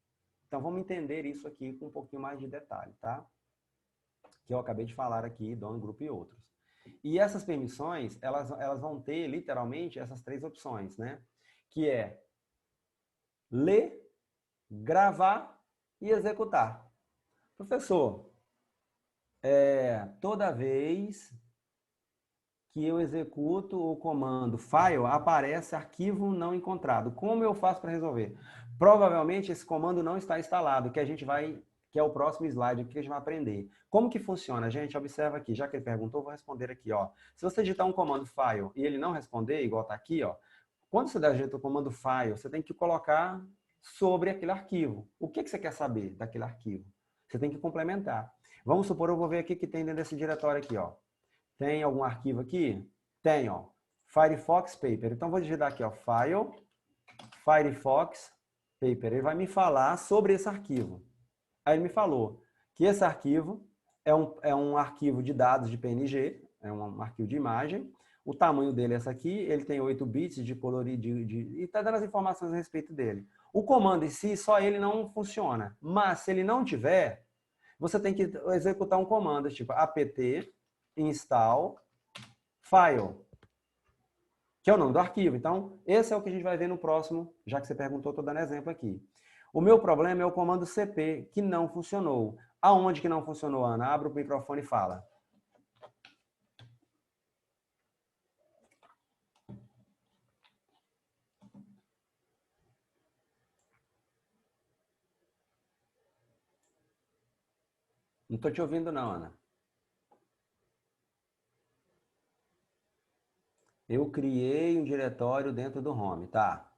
Então, vamos entender isso aqui com um pouquinho mais de detalhe, tá? Que eu acabei de falar aqui, dono, grupo e outros. E essas permissões, elas vão ter, literalmente, essas 3 opções, né? Que é ler, gravar e executar. Professor, toda vez que eu executo o comando file, aparece arquivo não encontrado. Como eu faço para resolver? Provavelmente esse comando não está instalado, que é o próximo slide que a gente vai aprender. Como que funciona? Gente, observa aqui, já que ele perguntou, eu vou responder aqui, ó. Se você digitar um comando file e ele não responder, igual está aqui, ó, quando você digita o comando file, você tem que colocar sobre aquele arquivo. O que você quer saber daquele arquivo? Você tem que complementar. Vamos supor, eu vou ver aqui que tem dentro desse diretório aqui, ó. Tem algum arquivo aqui? Tem, ó. Firefox Paper. Então, vou digitar aqui, ó. File, Firefox Paper. Ele vai me falar sobre esse arquivo. Aí ele me falou que esse arquivo é um arquivo de dados de PNG, é um arquivo de imagem. O tamanho dele é esse aqui. Ele tem 8 bits de colorido e está dando as informações a respeito dele. O comando em si, só ele não funciona. Mas, se ele não tiver, você tem que executar um comando, tipo apt install file, que é o nome do arquivo. Então, esse é o que a gente vai ver no próximo, já que você perguntou, estou dando exemplo aqui. O meu problema é o comando cp, que não funcionou. Aonde que não funcionou, Ana? Abre o microfone e fala. Não estou te ouvindo não, Ana. Eu criei um diretório dentro do home, tá?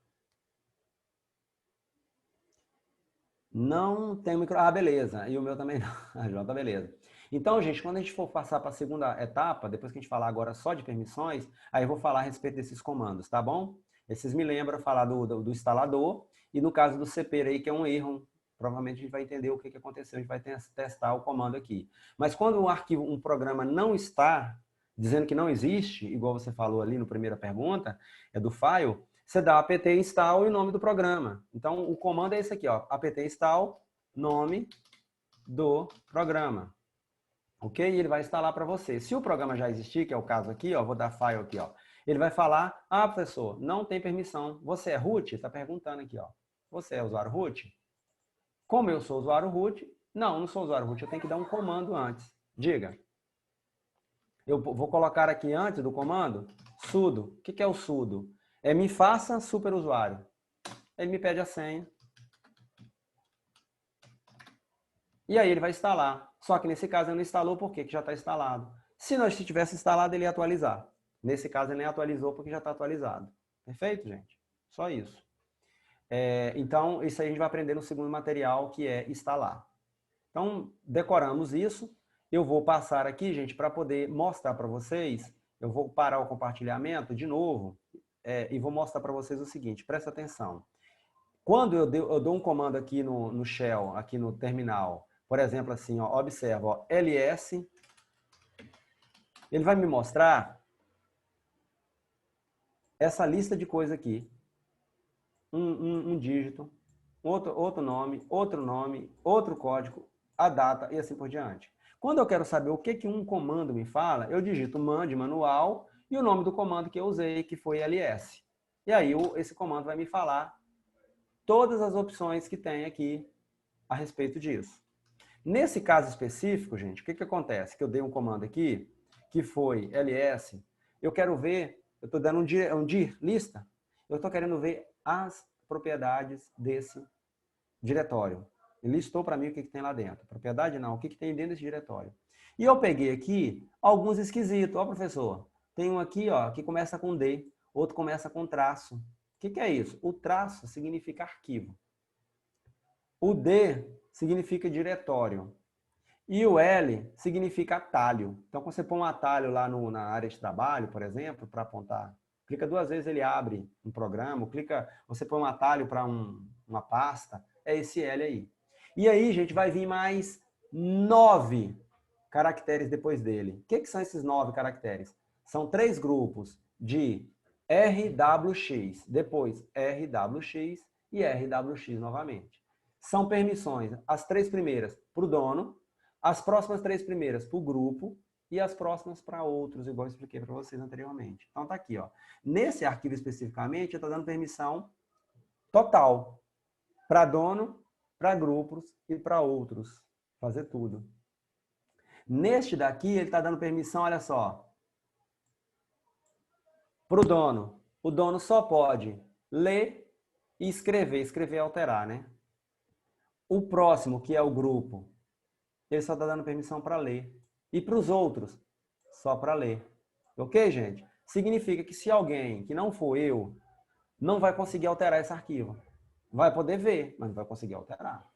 Não tem micro... Ah, beleza. E o meu também não. A João tá beleza. Então, gente, quando a gente for passar para a segunda etapa, depois que a gente falar agora só de permissões, aí eu vou falar a respeito desses comandos, tá bom? Esses me lembram falar do instalador, e no caso do CP aí, que é um erro, provavelmente a gente vai entender o que aconteceu, a gente vai testar o comando aqui. Mas quando um programa não está dizendo que não existe, igual você falou ali na primeira pergunta, é do file, você dá apt install e o nome do programa. Então, o comando é esse aqui, ó, apt install, nome do programa. Ok? E ele vai instalar para você. Se o programa já existir, que é o caso aqui, ó, vou dar file aqui, ó, ele vai falar, professor, não tem permissão. Você é root? Está perguntando aqui, ó. Você é usuário root? Como eu sou usuário root, não sou usuário root, eu tenho que dar um comando antes. Diga. Eu vou colocar aqui antes do comando, sudo. O que é o sudo? É me faça superusuário. Ele me pede a senha. E aí ele vai instalar. Só que nesse caso ele não instalou porque já está instalado. Se não tivesse instalado, ele ia atualizar. Nesse caso ele nem atualizou porque já está atualizado. Perfeito, gente? Só isso. Então, isso aí a gente vai aprender no segundo material, que é instalar. Então, decoramos isso. Eu vou passar aqui, gente, para poder mostrar para vocês. Eu vou parar o compartilhamento de novo e vou mostrar para vocês o seguinte. Presta atenção. Quando eu dou um comando aqui no shell, aqui no terminal, por exemplo, assim, ó, observa, ó, ls, ele vai me mostrar essa lista de coisas aqui. Um dígito, outro nome, outro código, a data e assim por diante. Quando eu quero saber o que um comando me fala, eu digito man de manual e o nome do comando que eu usei, que foi ls. E aí esse comando vai me falar todas as opções que tem aqui a respeito disso. Nesse caso específico, gente, o que acontece? Que eu dei um comando aqui, que foi ls, eu quero ver, eu estou dando um dir lista, eu estou querendo ver as propriedades desse diretório. Ele listou para mim o que tem lá dentro. Propriedade não, o que tem dentro desse diretório. E eu peguei aqui alguns esquisitos. Ó, professor, tem um aqui, ó, que começa com D, outro começa com traço. O que é isso? O traço significa arquivo. O D significa diretório. E o L significa atalho. Então, quando você põe um atalho lá na área de trabalho, por exemplo, para apontar, clica 2 vezes, ele abre um programa, você põe um atalho para uma pasta, é esse L aí. E aí, gente, vai vir mais 9 caracteres depois dele. O que são esses 9 caracteres? São 3 grupos de RWX, depois RWX e RWX novamente. São permissões, as 3 primeiras para o dono, as próximas 3 primeiras para o grupo e as próximas para outros, igual eu expliquei para vocês anteriormente. Então tá aqui, ó. Nesse arquivo especificamente, eu estou dando permissão total para dono, para grupos e para outros. Fazer tudo. Neste daqui, ele está dando permissão, olha só, para o dono. O dono só pode ler e escrever. Escrever é alterar, né? O próximo, que é o grupo, ele só está dando permissão para ler. E para os outros, só para ler. Ok, gente? Significa que se alguém que não for eu, não vai conseguir alterar esse arquivo. Vai poder ver, mas não vai conseguir alterar.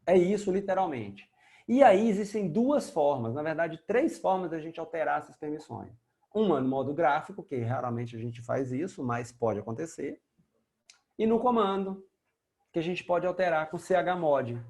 É isso, literalmente. E aí existem 2 formas, na verdade 3 formas da gente alterar essas permissões. Uma no modo gráfico, que raramente a gente faz isso, mas pode acontecer. E no comando, que a gente pode alterar com chmod,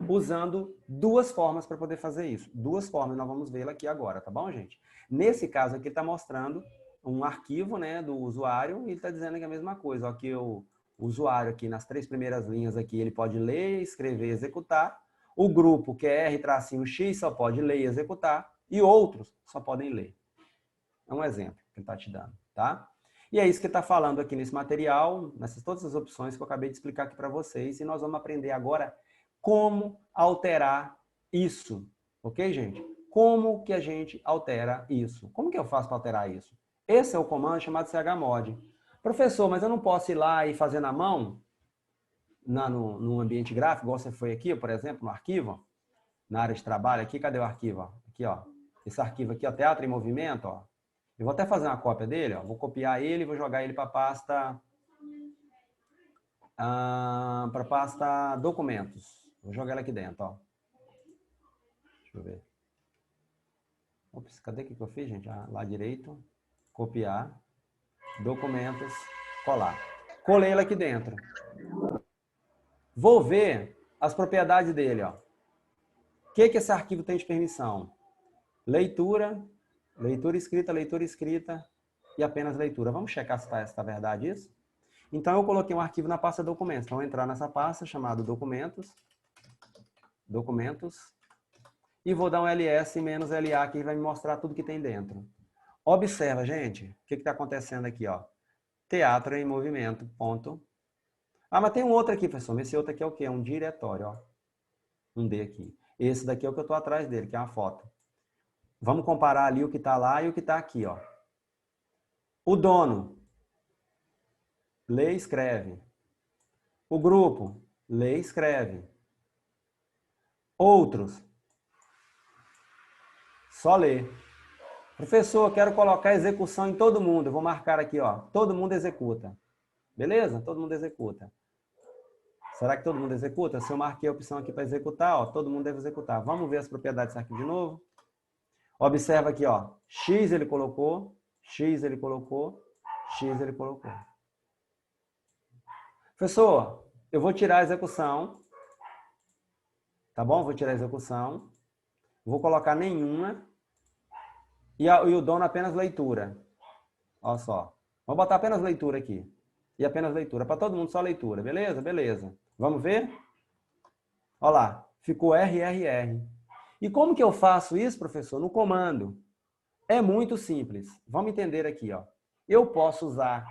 usando 2 formas para poder fazer isso. 2 formas, nós vamos vê-la aqui agora, tá bom, gente? Nesse caso aqui, está mostrando um arquivo, né, do usuário, e ele está dizendo que é a mesma coisa. Ó, que o usuário aqui, nas 3 primeiras linhas aqui, ele pode ler, escrever, executar. O grupo, que é R-X, só pode ler e executar. E outros só podem ler. É um exemplo que ele está te dando, tá? E é isso que ele está falando aqui nesse material, nessas todas as opções que eu acabei de explicar aqui para vocês. E nós vamos aprender agora como alterar isso. Ok, gente? Como que a gente altera isso? Como que eu faço para alterar isso? Esse é o comando chamado chmod. Professor, mas eu não posso ir lá e fazer na mão, no ambiente gráfico, igual você foi aqui, por exemplo, no arquivo, na área de trabalho aqui, cadê o arquivo? Aqui, ó. Esse arquivo aqui, ó, Teatro em Movimento, ó. Eu vou até fazer uma cópia dele, ó. Vou copiar ele e vou jogar ele para a pasta documentos. Vou jogar ele aqui dentro, ó. Deixa eu ver. Ops, cadê que eu fiz, gente? Lá direito. Copiar. Documentos. colar. Colei ele aqui dentro. Vou ver as propriedades dele, ó. O que esse arquivo tem de permissão? Leitura, leitura escrita e apenas leitura. Vamos checar se está verdade isso? Então, eu coloquei um arquivo na pasta documentos. Então, eu vou entrar nessa pasta chamada documentos, e vou dar um ls menos LA, que vai me mostrar tudo que tem dentro. Observa, gente, o que está acontecendo aqui, ó. Teatro em movimento, ponto. Ah, mas tem um outro aqui, professor. Esse outro aqui é o quê? É um diretório, ó. Um D aqui. Esse daqui é o que eu estou atrás dele, que é uma foto. Vamos comparar ali o que está lá e o que está aqui, ó. O dono, lê e escreve. O grupo, lê e escreve. Outros, só lê. Professor, eu quero colocar execução em todo mundo. Eu vou marcar aqui, ó. Todo mundo executa. Beleza? Todo mundo executa. Será que todo mundo executa? Se eu marquei a opção aqui para executar, ó, todo mundo deve executar. Vamos ver as propriedades desse arquivo de novo. Observa aqui, ó. X ele colocou, X ele colocou, X ele colocou. Professor, eu vou tirar a execução. Tá bom? Vou tirar a execução. Vou colocar nenhuma. E o dono apenas leitura. Olha só. Vou botar apenas leitura aqui. E apenas leitura. Para todo mundo só leitura. Beleza? Beleza. Vamos ver? Olha lá. Ficou RRR. E como que eu faço isso, professor? No comando. É muito simples. Vamos entender aqui, ó. Eu posso usar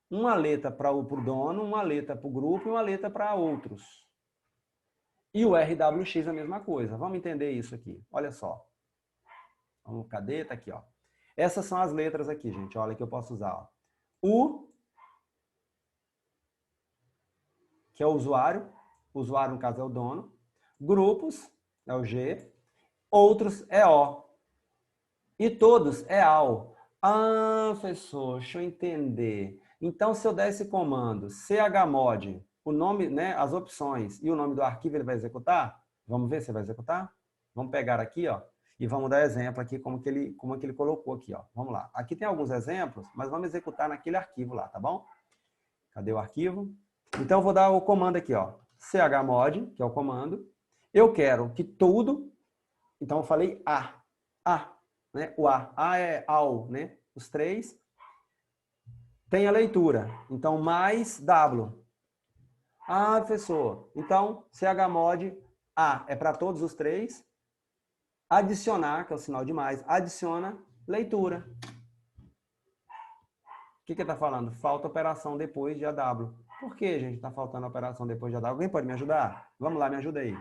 uma letra para o dono, uma letra para o grupo e uma letra para outros. E o RWX é a mesma coisa. Vamos entender isso aqui. Olha só. Vamos, cadê? Tá aqui, ó. Essas são as letras aqui, gente. Olha que eu posso usar, ó. U, que é o usuário. O usuário, no caso, é o dono. Grupos, é o G. Outros é O. E todos é AL. Ah, professor, deixa eu entender. Então, se eu der esse comando, chmod, o nome, né, as opções e o nome do arquivo, ele vai executar? Vamos ver se ele vai executar? Vamos pegar aqui, ó, e vamos dar exemplo aqui, como que ele colocou aqui, ó. Vamos lá. Aqui tem alguns exemplos, mas vamos executar naquele arquivo lá, tá bom? Cadê o arquivo? Então, eu vou dar o comando aqui, ó. Chmod, que é o comando. Eu quero que tudo... Então, eu falei A. Né? O A. A é AL, né? Os três. Tem a leitura. Então, mais W. Ah, professor. Então, chmod A é para todos os três. Adicionar, que é o sinal de mais. Adiciona leitura. O que ele está falando? Falta operação depois de AW. Por que, gente, está faltando operação depois de AW? Alguém pode me ajudar? Vamos lá, me ajuda aí.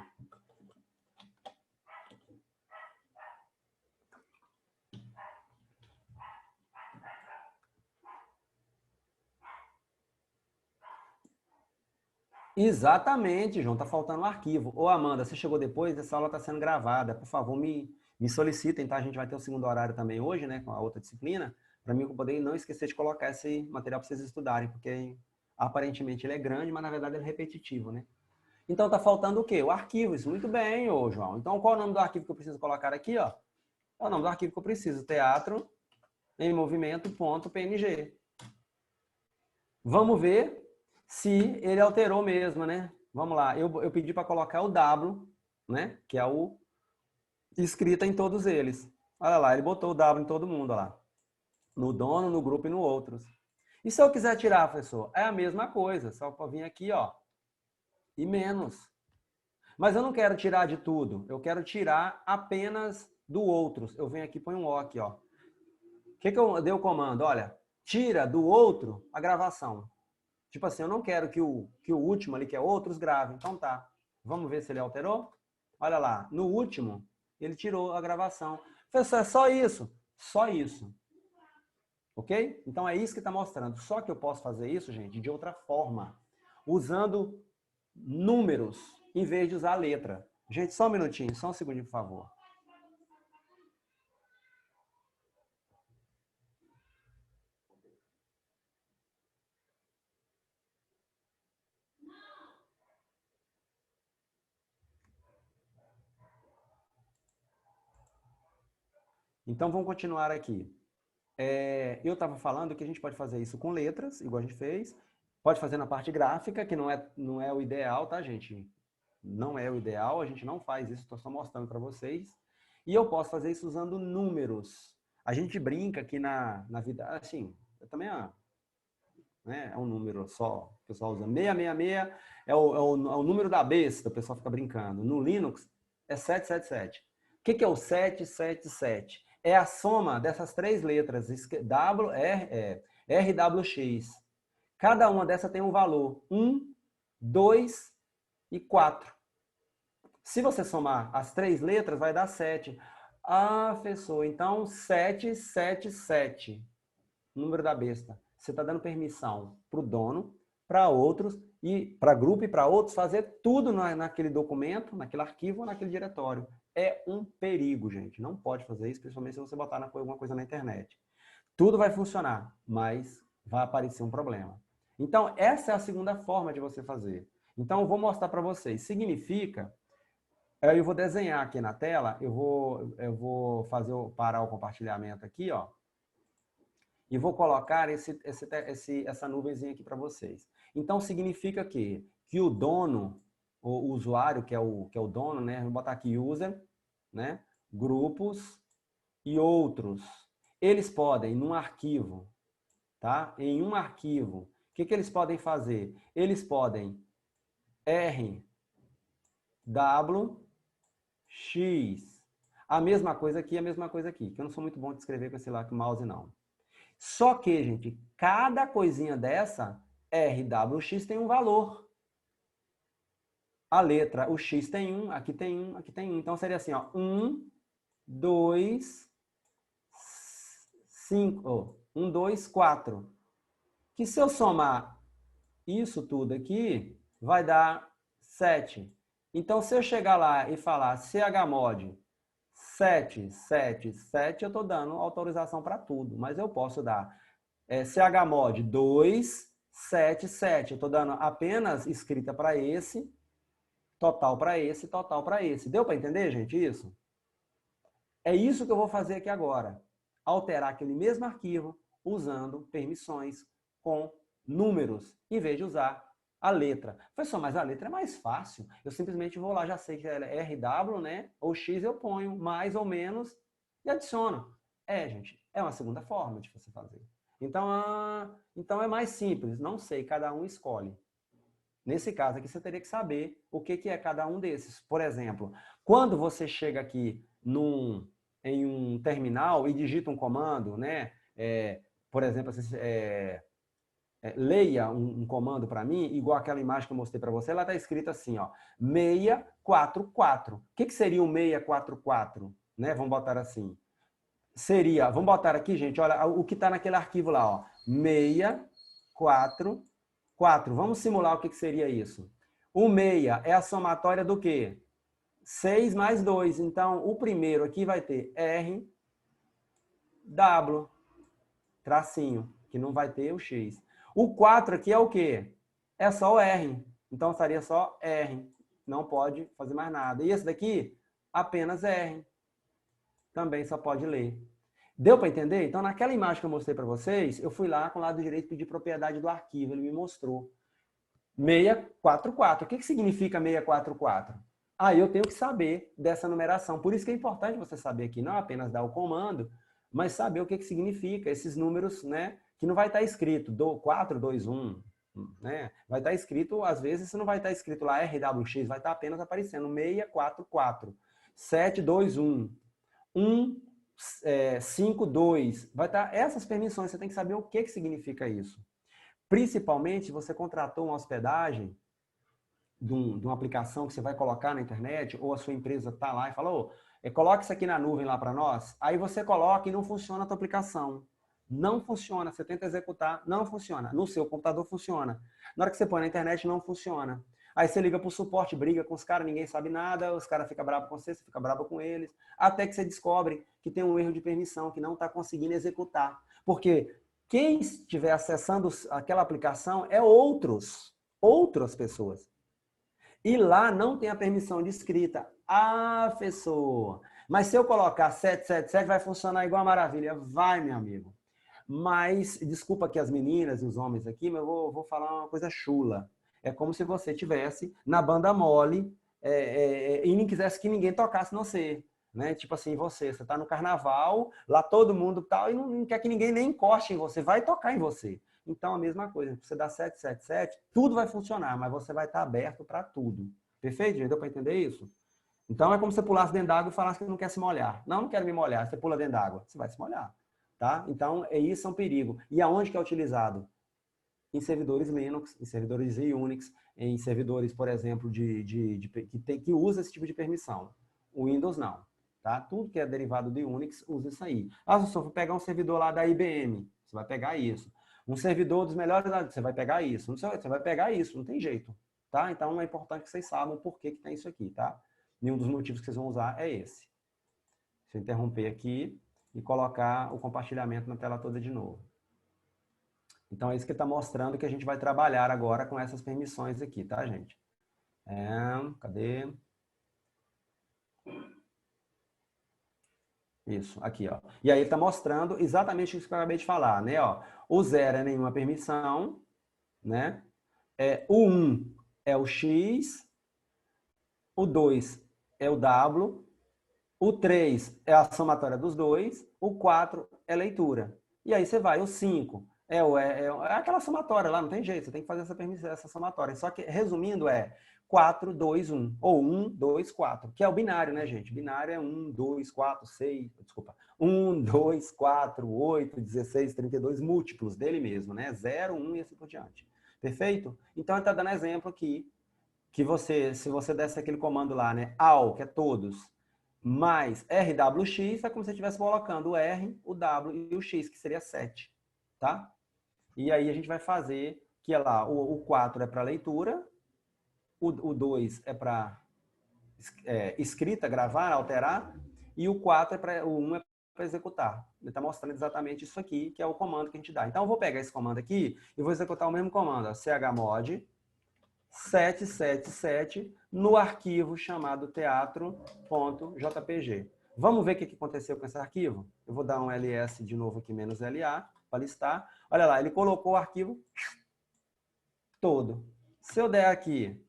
Exatamente, João, está faltando um arquivo. Ô, Amanda, você chegou depois, essa aula está sendo gravada. Por favor, me solicitem, tá? A gente vai ter o segundo horário também hoje, né, com a outra disciplina, para mim eu poder não esquecer de colocar esse material para vocês estudarem, porque aparentemente ele é grande, mas na verdade ele é repetitivo, né? Então está faltando o quê? O arquivo. Isso, muito bem, ô, João. Então qual é o nome do arquivo que eu preciso colocar aqui, ó? É o nome do arquivo que eu preciso, teatro em movimento.png. Vamos ver se ele alterou mesmo, né? Vamos lá, eu pedi para colocar o W, né? Que é o escrita em todos eles. Olha lá, ele botou o W em todo mundo, olha lá. No dono, no grupo e no outros. E se eu quiser tirar, professor? É a mesma coisa, só para vir aqui, ó, e menos. Mas eu não quero tirar de tudo, eu quero tirar apenas do outros. Eu venho aqui e ponho um O aqui, ó. O que eu dei o comando? Olha, tira do outro a gravação. Tipo assim, eu não quero que o último ali, que é outros, grave. Então tá. Vamos ver se ele alterou? Olha lá, no último, ele tirou a gravação. Professor, é só isso? Só isso. Ok? Então é isso que está mostrando. Só que eu posso fazer isso, gente, de outra forma. Usando números, em vez de usar a letra. Gente, só um minutinho, só um segundinho, por favor. Então, vamos continuar aqui. eu estava falando que a gente pode fazer isso com letras, igual a gente fez. Pode fazer na parte gráfica, que não é o ideal, tá, gente? Não é o ideal, a gente não faz isso, estou só mostrando para vocês. E eu posso fazer isso usando números. A gente brinca aqui na vida, assim, eu também né, é um número só, o pessoal usa 666, é o número da besta, o pessoal fica brincando. No Linux é 777. O que é o 777? É a soma dessas três letras, R, W, X. Cada uma dessas tem um valor, 1, 2 e 4. Se você somar as três letras, vai dar 7. Ah, professor, então 777, número da besta. Você está dando permissão para o dono, para outros, e para grupo e para outros, fazer tudo naquele documento, naquele arquivo, naquele diretório. É um perigo, gente. Não pode fazer isso, principalmente se você botar alguma coisa na internet. Tudo vai funcionar, mas vai aparecer um problema. Então, essa é a segunda forma de você fazer. Então, eu vou mostrar para vocês. Significa... Eu vou desenhar aqui na tela, eu vou parar o compartilhamento aqui, ó, e vou colocar essa nuvenzinha aqui para vocês. Então, significa que o dono, o usuário, que é o dono, né? Vou botar aqui user, né? Grupos e outros. Eles podem, num arquivo, tá? Em um arquivo, o que eles podem fazer? Eles podem R, W, X. A mesma coisa aqui, a mesma coisa aqui. Que eu não sou muito bom de escrever com esse lá com mouse, não. Só que, gente, cada coisinha dessa, R, W, X tem um valor. A letra, o X tem um, aqui tem um, aqui tem um. Então, seria assim, ó. 1, 2, 5. 1, 2, 4. Que se eu somar isso tudo aqui, vai dar 7. Então, se eu chegar lá e falar chmod 777, eu estou dando autorização para tudo. Mas eu posso dar chmod 277. Eu estou dando apenas escrita para esse, total para esse, total para esse. Deu para entender, gente, isso? É isso que eu vou fazer aqui agora. Alterar aquele mesmo arquivo usando permissões com números, em vez de usar a letra. Professor, mas a letra é mais fácil. Eu simplesmente vou lá, já sei que é RW, né? Ou X eu ponho mais ou menos e adiciono. Gente, é uma segunda forma de você fazer. Então é mais simples. Não sei, cada um escolhe. Nesse caso aqui, você teria que saber o que é cada um desses. Por exemplo, quando você chega aqui em um terminal e digita um comando, né? Por exemplo, leia um comando para mim, igual aquela imagem que eu mostrei para você, lá está escrito assim, ó, 644. O que seria o 644? Né? Vamos botar assim. Vamos botar aqui, gente, olha o que está naquele arquivo lá, ó, 644. Vamos simular o que seria isso. O 6 é a somatória do quê? 6 mais 2. Então, o primeiro aqui vai ter R, W, tracinho, que não vai ter o X. O 4 aqui é o quê? É só o R. Então, estaria só R. Não pode fazer mais nada. E esse daqui, apenas R. Também só pode ler. Deu para entender? Então, naquela imagem que eu mostrei para vocês, eu fui lá com o lado direito pedir propriedade do arquivo. Ele me mostrou. 644. O que significa 644? Eu tenho que saber dessa numeração. Por isso que é importante você saber aqui, não apenas dar o comando, mas saber o que significa esses números, né? Que não vai estar escrito 4, 2, 1, né? Vai estar escrito, às vezes, não vai estar escrito lá RWX, vai estar apenas aparecendo 644, 721, 152. Vai estar essas permissões, você tem que saber o que significa isso. Principalmente, se você contratou uma hospedagem de uma aplicação que você vai colocar na internet, ou a sua empresa está lá e fala, coloca isso aqui na nuvem lá para nós, aí você coloca e não funciona a tua aplicação. Não funciona. Você tenta executar, não funciona. No seu computador funciona. Na hora que você põe na internet, não funciona. Aí você liga para o suporte, briga com os caras, ninguém sabe nada, os caras ficam bravos com você, você fica bravo com eles, até que você descobre que tem um erro de permissão, que não está conseguindo executar. Porque quem estiver acessando aquela aplicação é outras pessoas. E lá não tem a permissão de escrita. Professor, mas se eu colocar 777 vai funcionar igual a maravilha. Vai, meu amigo. Mas, desculpa aqui as meninas e os homens aqui, mas eu vou falar uma coisa chula. É como se você tivesse na banda mole e não quisesse que ninguém tocasse no você. Né? Tipo assim, você está no carnaval, lá todo mundo tal, e não quer que ninguém nem encoste em você, vai tocar em você. Então, a mesma coisa, você dá 777, tudo vai funcionar, mas você vai estar aberto para tudo. Perfeito, gente? Deu para entender isso? Então, é como se você pulasse dentro d'água e falasse que não quer se molhar. Não quero me molhar. Você pula dentro d'água, você vai se molhar. Tá? Então, isso é um perigo. E aonde que é utilizado? Em servidores Linux, em servidores Unix, em servidores, por exemplo, que usa esse tipo de permissão. O Windows não. Tá? Tudo que é derivado de Unix usa isso aí. Ah, se eu for pegar um servidor lá da IBM, você vai pegar isso. Um servidor dos melhores, você vai pegar isso. Você vai pegar isso, não tem jeito. Tá? Então, é importante que vocês saibam por que tem isso aqui. Tá? E um dos motivos que vocês vão usar é esse. Deixa eu interromper aqui e colocar o compartilhamento na tela toda de novo. Então, é isso que está mostrando que a gente vai trabalhar agora com essas permissões aqui, tá, gente? Cadê? Isso, aqui, ó. E aí está mostrando exatamente isso que eu acabei de falar, né? Ó, o 0 é nenhuma permissão, né? O 1 é o X, o 2 é o W, o 3 é a somatória dos dois, o 4 é leitura. E aí você vai, o 5 é aquela somatória lá, não tem jeito, você tem que fazer essa somatória. Só que, resumindo, 4, 2, 1. Ou 1, 2, 4. Que é o binário, né, gente? Binário é 1, 2, 4, 6... Desculpa. 1, 2, 4, 8, 16, 32, múltiplos dele mesmo, né? 0, 1 e assim por diante. Perfeito? Então, ele está dando exemplo aqui, que se você desse aquele comando lá, né? AL, que é todos, mais RWX, é como se você estivesse colocando o R, o W e o X, que seria 7. Tá? E aí a gente vai fazer que é lá, o 4 é para leitura, o 2 é para escrita, gravar, alterar, e o 4 o 1 é para executar. Ele está mostrando exatamente isso aqui, que é o comando que a gente dá. Então eu vou pegar esse comando aqui e vou executar o mesmo comando, ó, chmod 777 no arquivo chamado teatro.jpg. Vamos ver o que aconteceu com esse arquivo? Eu vou dar um ls de novo aqui, menos LA, para listar. Olha lá, ele colocou o arquivo todo. Se eu der aqui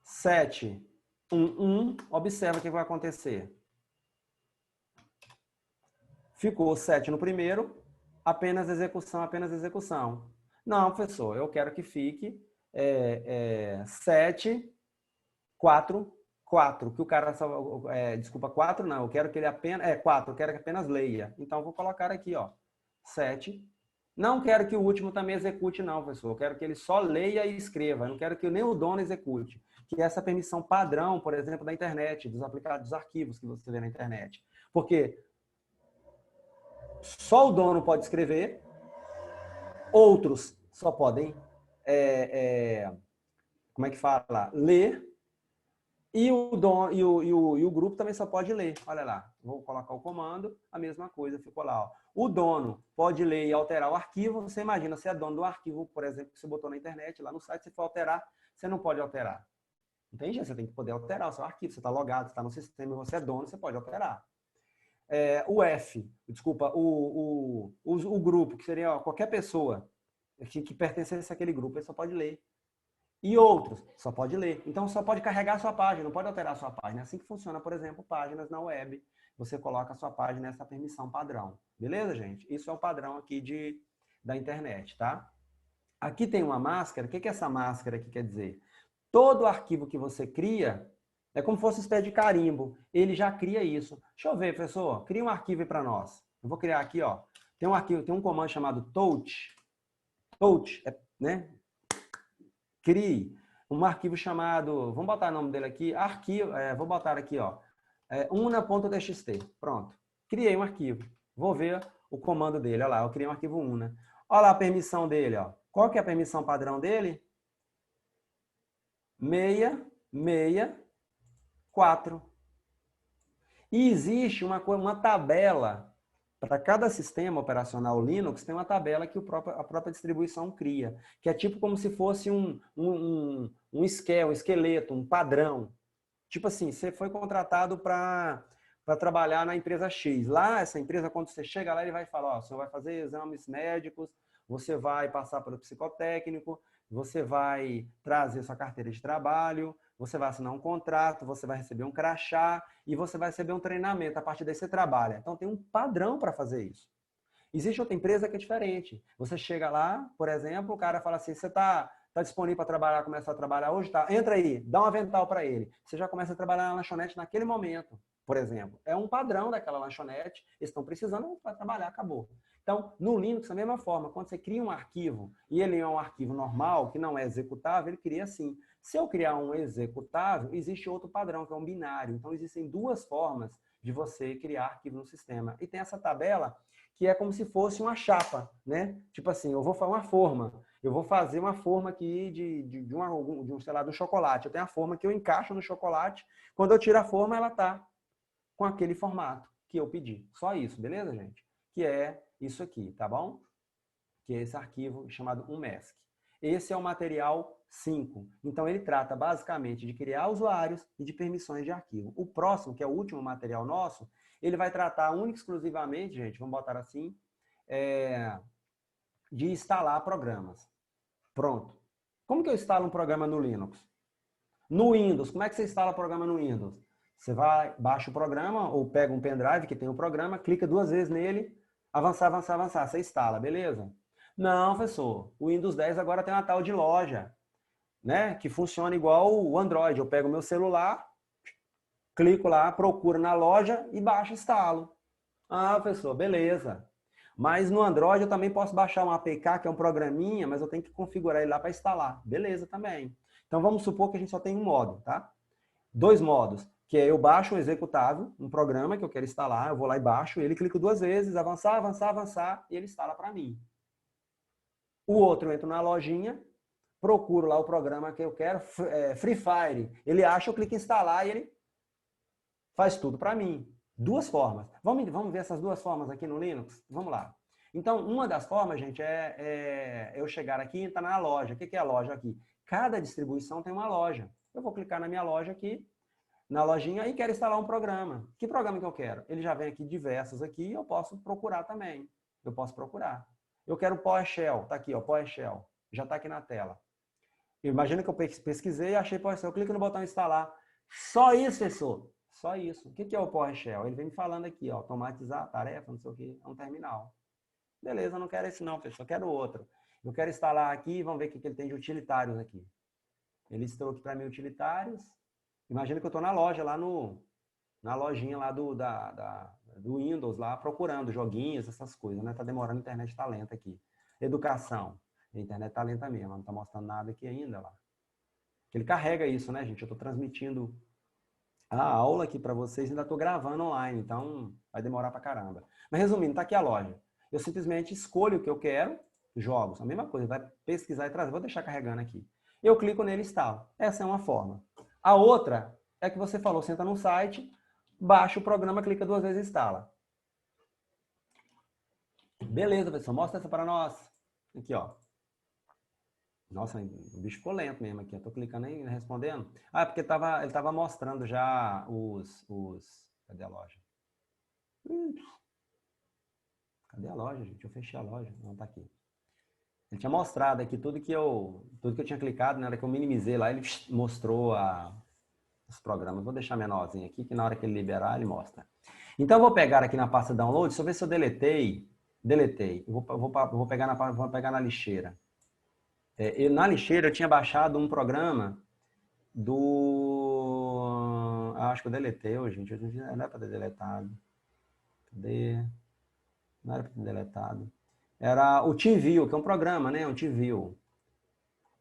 711, observa o que vai acontecer. Ficou 7 no primeiro, apenas execução, apenas execução. Não, professor, eu quero que fique 7, 4, 4. Que o cara só... desculpa, 4 não. Eu quero que ele apenas... 4, eu quero que apenas leia. Então, eu vou colocar aqui, ó. 7. Não quero que o último também execute, não, professor. Eu quero que ele só leia e escreva. Eu não quero que nem o dono execute. Que é essa permissão padrão, por exemplo, da internet, dos aplicados, dos arquivos que você vê na internet. Porque só o dono pode escrever, outros só podem, como é que fala? Ler, e o grupo também só pode ler. Olha lá, vou colocar o comando, a mesma coisa, ficou lá. Ó. O dono pode ler e alterar o arquivo. Você imagina, você é dono do arquivo, por exemplo, que você botou na internet, lá no site, se for alterar, você não pode alterar. Não tem jeito, você tem que poder alterar o seu arquivo. Você está logado, você está no sistema, você é dono, você pode alterar. O grupo, que seria qualquer pessoa que pertencesse àquele grupo, ele só pode ler. E outros, só pode ler. Então, só pode carregar a sua página, não pode alterar a sua página. É assim que funciona, por exemplo, páginas na web. Você coloca a sua página nessa permissão padrão. Beleza, gente? Isso é o padrão aqui da internet, tá? Aqui tem uma máscara. O que é essa máscara aqui quer dizer? Todo arquivo que você cria é como se fosse uma espécie de carimbo. Ele já cria isso. Deixa eu ver, professor. Cria um arquivo aí para nós. Eu vou criar aqui, ó. Tem um arquivo, tem um comando chamado touch. Touch, né? Crie um arquivo chamado, vamos botar o nome dele aqui, arquivo, vou botar aqui, ó, una.txt. Pronto. Criei um arquivo. Vou ver o comando dele. Olha lá, eu criei um arquivo una. Olha lá a permissão dele, ó. Qual que é a permissão padrão dele? 664. E existe uma tabela. Para cada sistema operacional Linux, tem uma tabela que a própria distribuição cria, que é tipo como se fosse um esqueleto, um padrão. Tipo assim, você foi contratado para para trabalhar na empresa X. Lá, essa empresa, quando você chega lá, ele vai falar, ó, você vai fazer exames médicos, você vai passar pelo psicotécnico, você vai trazer sua carteira de trabalho, você vai assinar um contrato, você vai receber um crachá e você vai receber um treinamento. A partir daí você trabalha. Então tem um padrão para fazer isso. Existe outra empresa que é diferente. Você chega lá, por exemplo, o cara fala assim, você está disponível para trabalhar, começar a trabalhar hoje? Tá. Entra aí, dá um avental para ele. Você já começa a trabalhar na lanchonete naquele momento, por exemplo. É um padrão daquela lanchonete, eles estão precisando para trabalhar, acabou. Então, no Linux, da mesma forma, quando você cria um arquivo e ele é um arquivo normal, que não é executável, ele cria assim. Se eu criar um executável, existe outro padrão, que é um binário. Então, existem duas formas de você criar arquivo no sistema. E tem essa tabela que é como se fosse uma chapa, né? Tipo assim, eu vou fazer uma forma. Eu vou fazer uma forma aqui sei lá, do chocolate. Eu tenho a forma que eu encaixo no chocolate. Quando eu tiro a forma, ela tá com aquele formato que eu pedi. Só isso, beleza, gente? Que é isso aqui, tá bom? Que é esse arquivo chamado UMESC. Esse é o material 5. Então, ele trata basicamente de criar usuários e de permissões de arquivo. O próximo, que é o último material nosso, ele vai tratar única e exclusivamente, gente, vamos botar assim, de instalar programas. Pronto. Como que eu instalo um programa no Linux? No Windows, como é que você instala programa no Windows? Você vai, baixa o programa, ou pega um pendrive que tem o programa, clica 2 vezes nele, avançar, avançar, avançar, você instala, beleza? Não, professor, o Windows 10 agora tem uma tal de loja, né? Que funciona igual o Android. Eu pego o meu celular, clico lá, procuro na loja e baixo e instalo. Ah, professor, beleza. Mas no Android eu também posso baixar um APK, que é um programinha, mas eu tenho que configurar ele lá para instalar. Beleza também. Então vamos supor que a gente só tem um modo, tá? 2 modos, que é eu baixo um executável, um programa que eu quero instalar, eu vou lá e baixo, ele clico 2 vezes, avançar, avançar, avançar, e ele instala para mim. O outro eu entro na lojinha, procuro lá o programa que eu quero, Free Fire. Ele acha, eu clico em instalar e ele faz tudo para mim. 2 formas. Vamos ver essas 2 formas aqui no Linux? Vamos lá. Então, uma das formas, gente, é eu chegar aqui e entrar na loja. O que é a loja aqui? Cada distribuição tem uma loja. Eu vou clicar na minha loja aqui, na lojinha, e quero instalar um programa. Que programa que eu quero? Ele já vem aqui diversos aqui e eu posso procurar também. Eu posso procurar. Eu quero o PowerShell. Está aqui, ó, PowerShell. Já está aqui na tela. Imagina que eu pesquisei e achei PowerShell. Eu clico no botão instalar. Só isso, professor. Só isso. O que é o PowerShell? Ele vem me falando aqui, ó, automatizar tarefa, não sei o que, é um terminal. Beleza, eu não quero esse não, pessoal, eu quero outro. Eu quero instalar aqui, vamos ver o que ele tem de utilitários aqui. Ele instalou aqui para mim utilitários. Imagina que eu estou na loja, lá na lojinha lá do Windows, lá procurando joguinhos, essas coisas, né? Tá demorando, a internet tá lenta aqui. Educação. A internet tá lenta mesmo, não tá mostrando nada aqui ainda lá. Ele carrega isso, né, gente? Eu estou transmitindo a aula aqui para vocês, ainda estou gravando online, então vai demorar para caramba. Mas resumindo, tá aqui a loja. Eu simplesmente escolho o que eu quero, jogos, a mesma coisa, vai pesquisar e trazer. Vou deixar carregando aqui. Eu clico nele e instalo. Essa é uma forma. A outra é que você falou, você entra no site, baixa o programa, clica 2 vezes e instala. Beleza, pessoal, mostra essa para nós. Aqui, ó. Nossa, o bicho ficou lento mesmo aqui. Eu tô clicando aí, respondendo. Ah, porque ele tava mostrando já Cadê a loja? Cadê a loja, gente? Eu fechei a loja. Não, tá aqui. Ele tinha mostrado aqui tudo que eu tinha clicado, na hora que eu minimizei lá, ele mostrou os programas. Vou deixar menorzinho aqui, que na hora que ele liberar, ele mostra. Então, eu vou pegar aqui na pasta download, deixa eu ver se eu deletei. Deletei. Eu vou pegar na lixeira. Na lixeira eu tinha baixado um programa do... acho que eu deletei, gente. Não é para ter deletado. Cadê? Não era para ter deletado. Era o TeamViewer, que é um programa, né? O TeamViewer.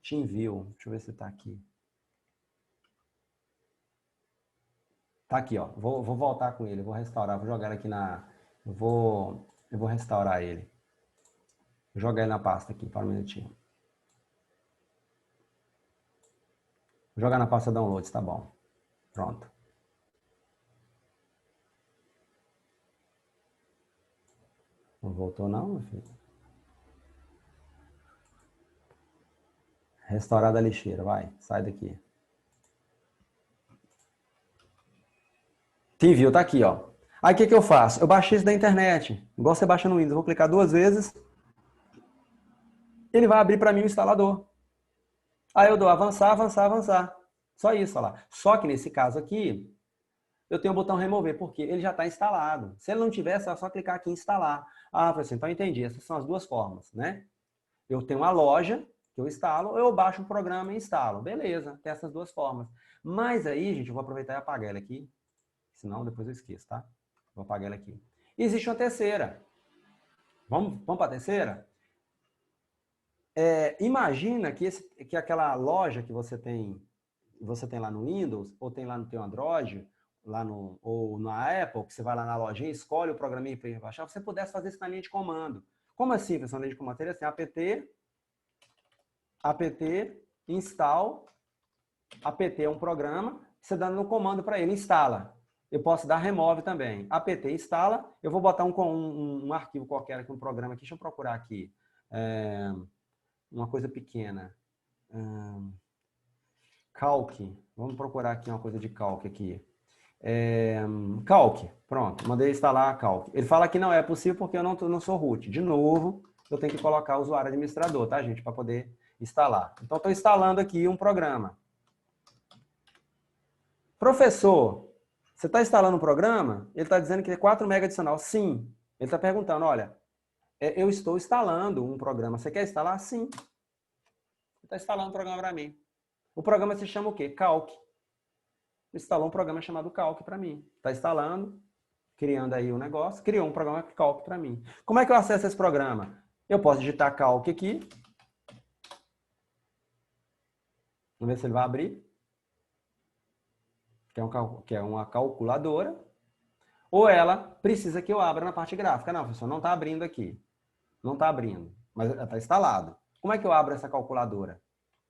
TeamViewer. Deixa eu ver se está aqui. Tá aqui, ó. Vou voltar com ele. Vou restaurar. Vou jogar ele aqui na... Eu vou restaurar ele. Vou jogar ele na pasta aqui, para um minutinho. Vou jogar na pasta downloads, tá bom. Pronto. Não voltou não, meu filho? Restaurar da lixeira, vai. Sai daqui. TeamViewer tá aqui, ó. Aí o que eu faço? Eu baixei isso da internet. Igual você baixa no Windows. Eu vou clicar 2 vezes. Ele vai abrir para mim o instalador. Aí eu dou avançar, avançar, avançar. Só isso, olha lá. Só que nesse caso aqui, eu tenho o botão remover, porque ele já está instalado. Se ele não tiver, é só clicar aqui em instalar. Ah, assim, então eu entendi. Essas são as duas formas, né? Eu tenho uma loja que eu instalo, ou eu baixo um programa e instalo. Beleza, tem essas duas formas. Mas aí, gente, eu vou aproveitar e apagar ela aqui. Senão depois eu esqueço, tá? Vou apagar ela aqui. Existe uma terceira. Vamos para a terceira? Imagina que aquela loja que você tem lá no Windows, ou tem lá no teu Android, ou na Apple, que você vai lá na lojinha, escolhe o programinha para baixar, você pudesse fazer isso na linha de comando. Como assim, pessoal? Na linha de comando seria assim, apt install, apt é um programa, você dando no comando para ele, instala. Eu posso dar remove também. Apt instala, eu vou botar um arquivo qualquer aqui, um programa aqui, deixa eu procurar aqui. Uma coisa pequena. Calc. Vamos procurar aqui uma coisa de Calc aqui. Calc. Pronto. Mandei instalar Calc. Ele fala que não é possível porque eu não sou root. De novo, eu tenho que colocar o usuário administrador, tá, gente? Para poder instalar. Então, estou instalando aqui um programa. Professor, você está instalando um programa? Ele está dizendo que é 4 MB adicional. Sim. Ele está perguntando, olha, eu estou instalando um programa. Você quer instalar? Sim. Você está instalando um programa para mim. O programa se chama o quê? Calc. Instalou um programa chamado Calc para mim. Está instalando, criando aí o negócio, criou um programa Calc para mim. Como é que eu acesso esse programa? Eu posso digitar Calc aqui. Vamos ver se ele vai abrir. Que é uma calculadora. Ou ela precisa que eu abra na parte gráfica. Não, professor, não está abrindo aqui. Não está abrindo, mas está instalado. Como é que eu abro essa calculadora?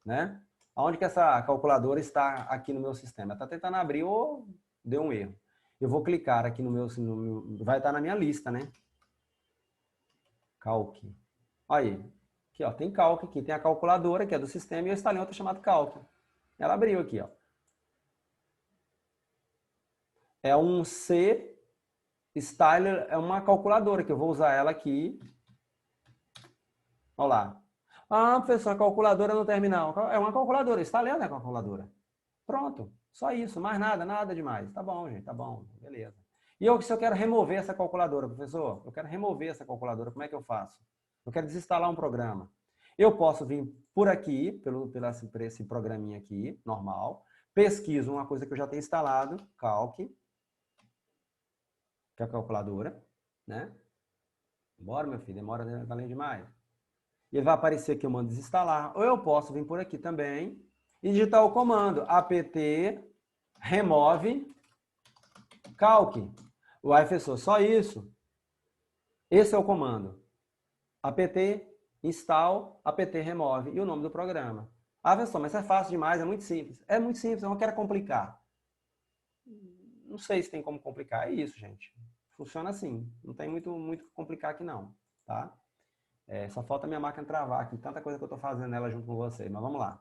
Né? Onde que essa calculadora está aqui no meu sistema? Está tentando abrir ou deu um erro. Eu vou clicar aqui no meu... vai estar na minha lista, né? Calc. Aí. Aqui, ó, tem Calc aqui. Tem a calculadora, que é do sistema, e eu instalei outra chamada Calc. Ela abriu aqui, ó. É um C Styler, é uma calculadora, que eu vou usar ela aqui. Olha lá. Ah, professor, a calculadora no terminal. É uma calculadora, está lendo a calculadora. Pronto, só isso, mais nada, nada demais. Tá bom, gente, tá bom, beleza. E se eu quero remover essa calculadora, professor, eu quero remover essa calculadora, como é que eu faço? Eu quero desinstalar um programa. Eu posso vir por aqui, por esse programinha aqui, normal, pesquiso uma coisa que eu já tenho instalado, Calc, que é a calculadora, né? Bora, meu filho, demora além demais. Ele vai aparecer que eu mando desinstalar. Ou eu posso vir por aqui também e digitar o comando apt remove calc. Uai, professor, só isso? Esse é o comando. Apt install, apt remove e o nome do programa. Ah, professor, mas isso é fácil demais, é muito simples. É muito simples, eu não quero complicar. Não sei se tem como complicar. É isso, gente. Funciona assim. Não tem muito complicar aqui não, tá? Só falta a minha máquina travar aqui. Tanta coisa que eu estou fazendo nela junto com você. Mas vamos lá. Vou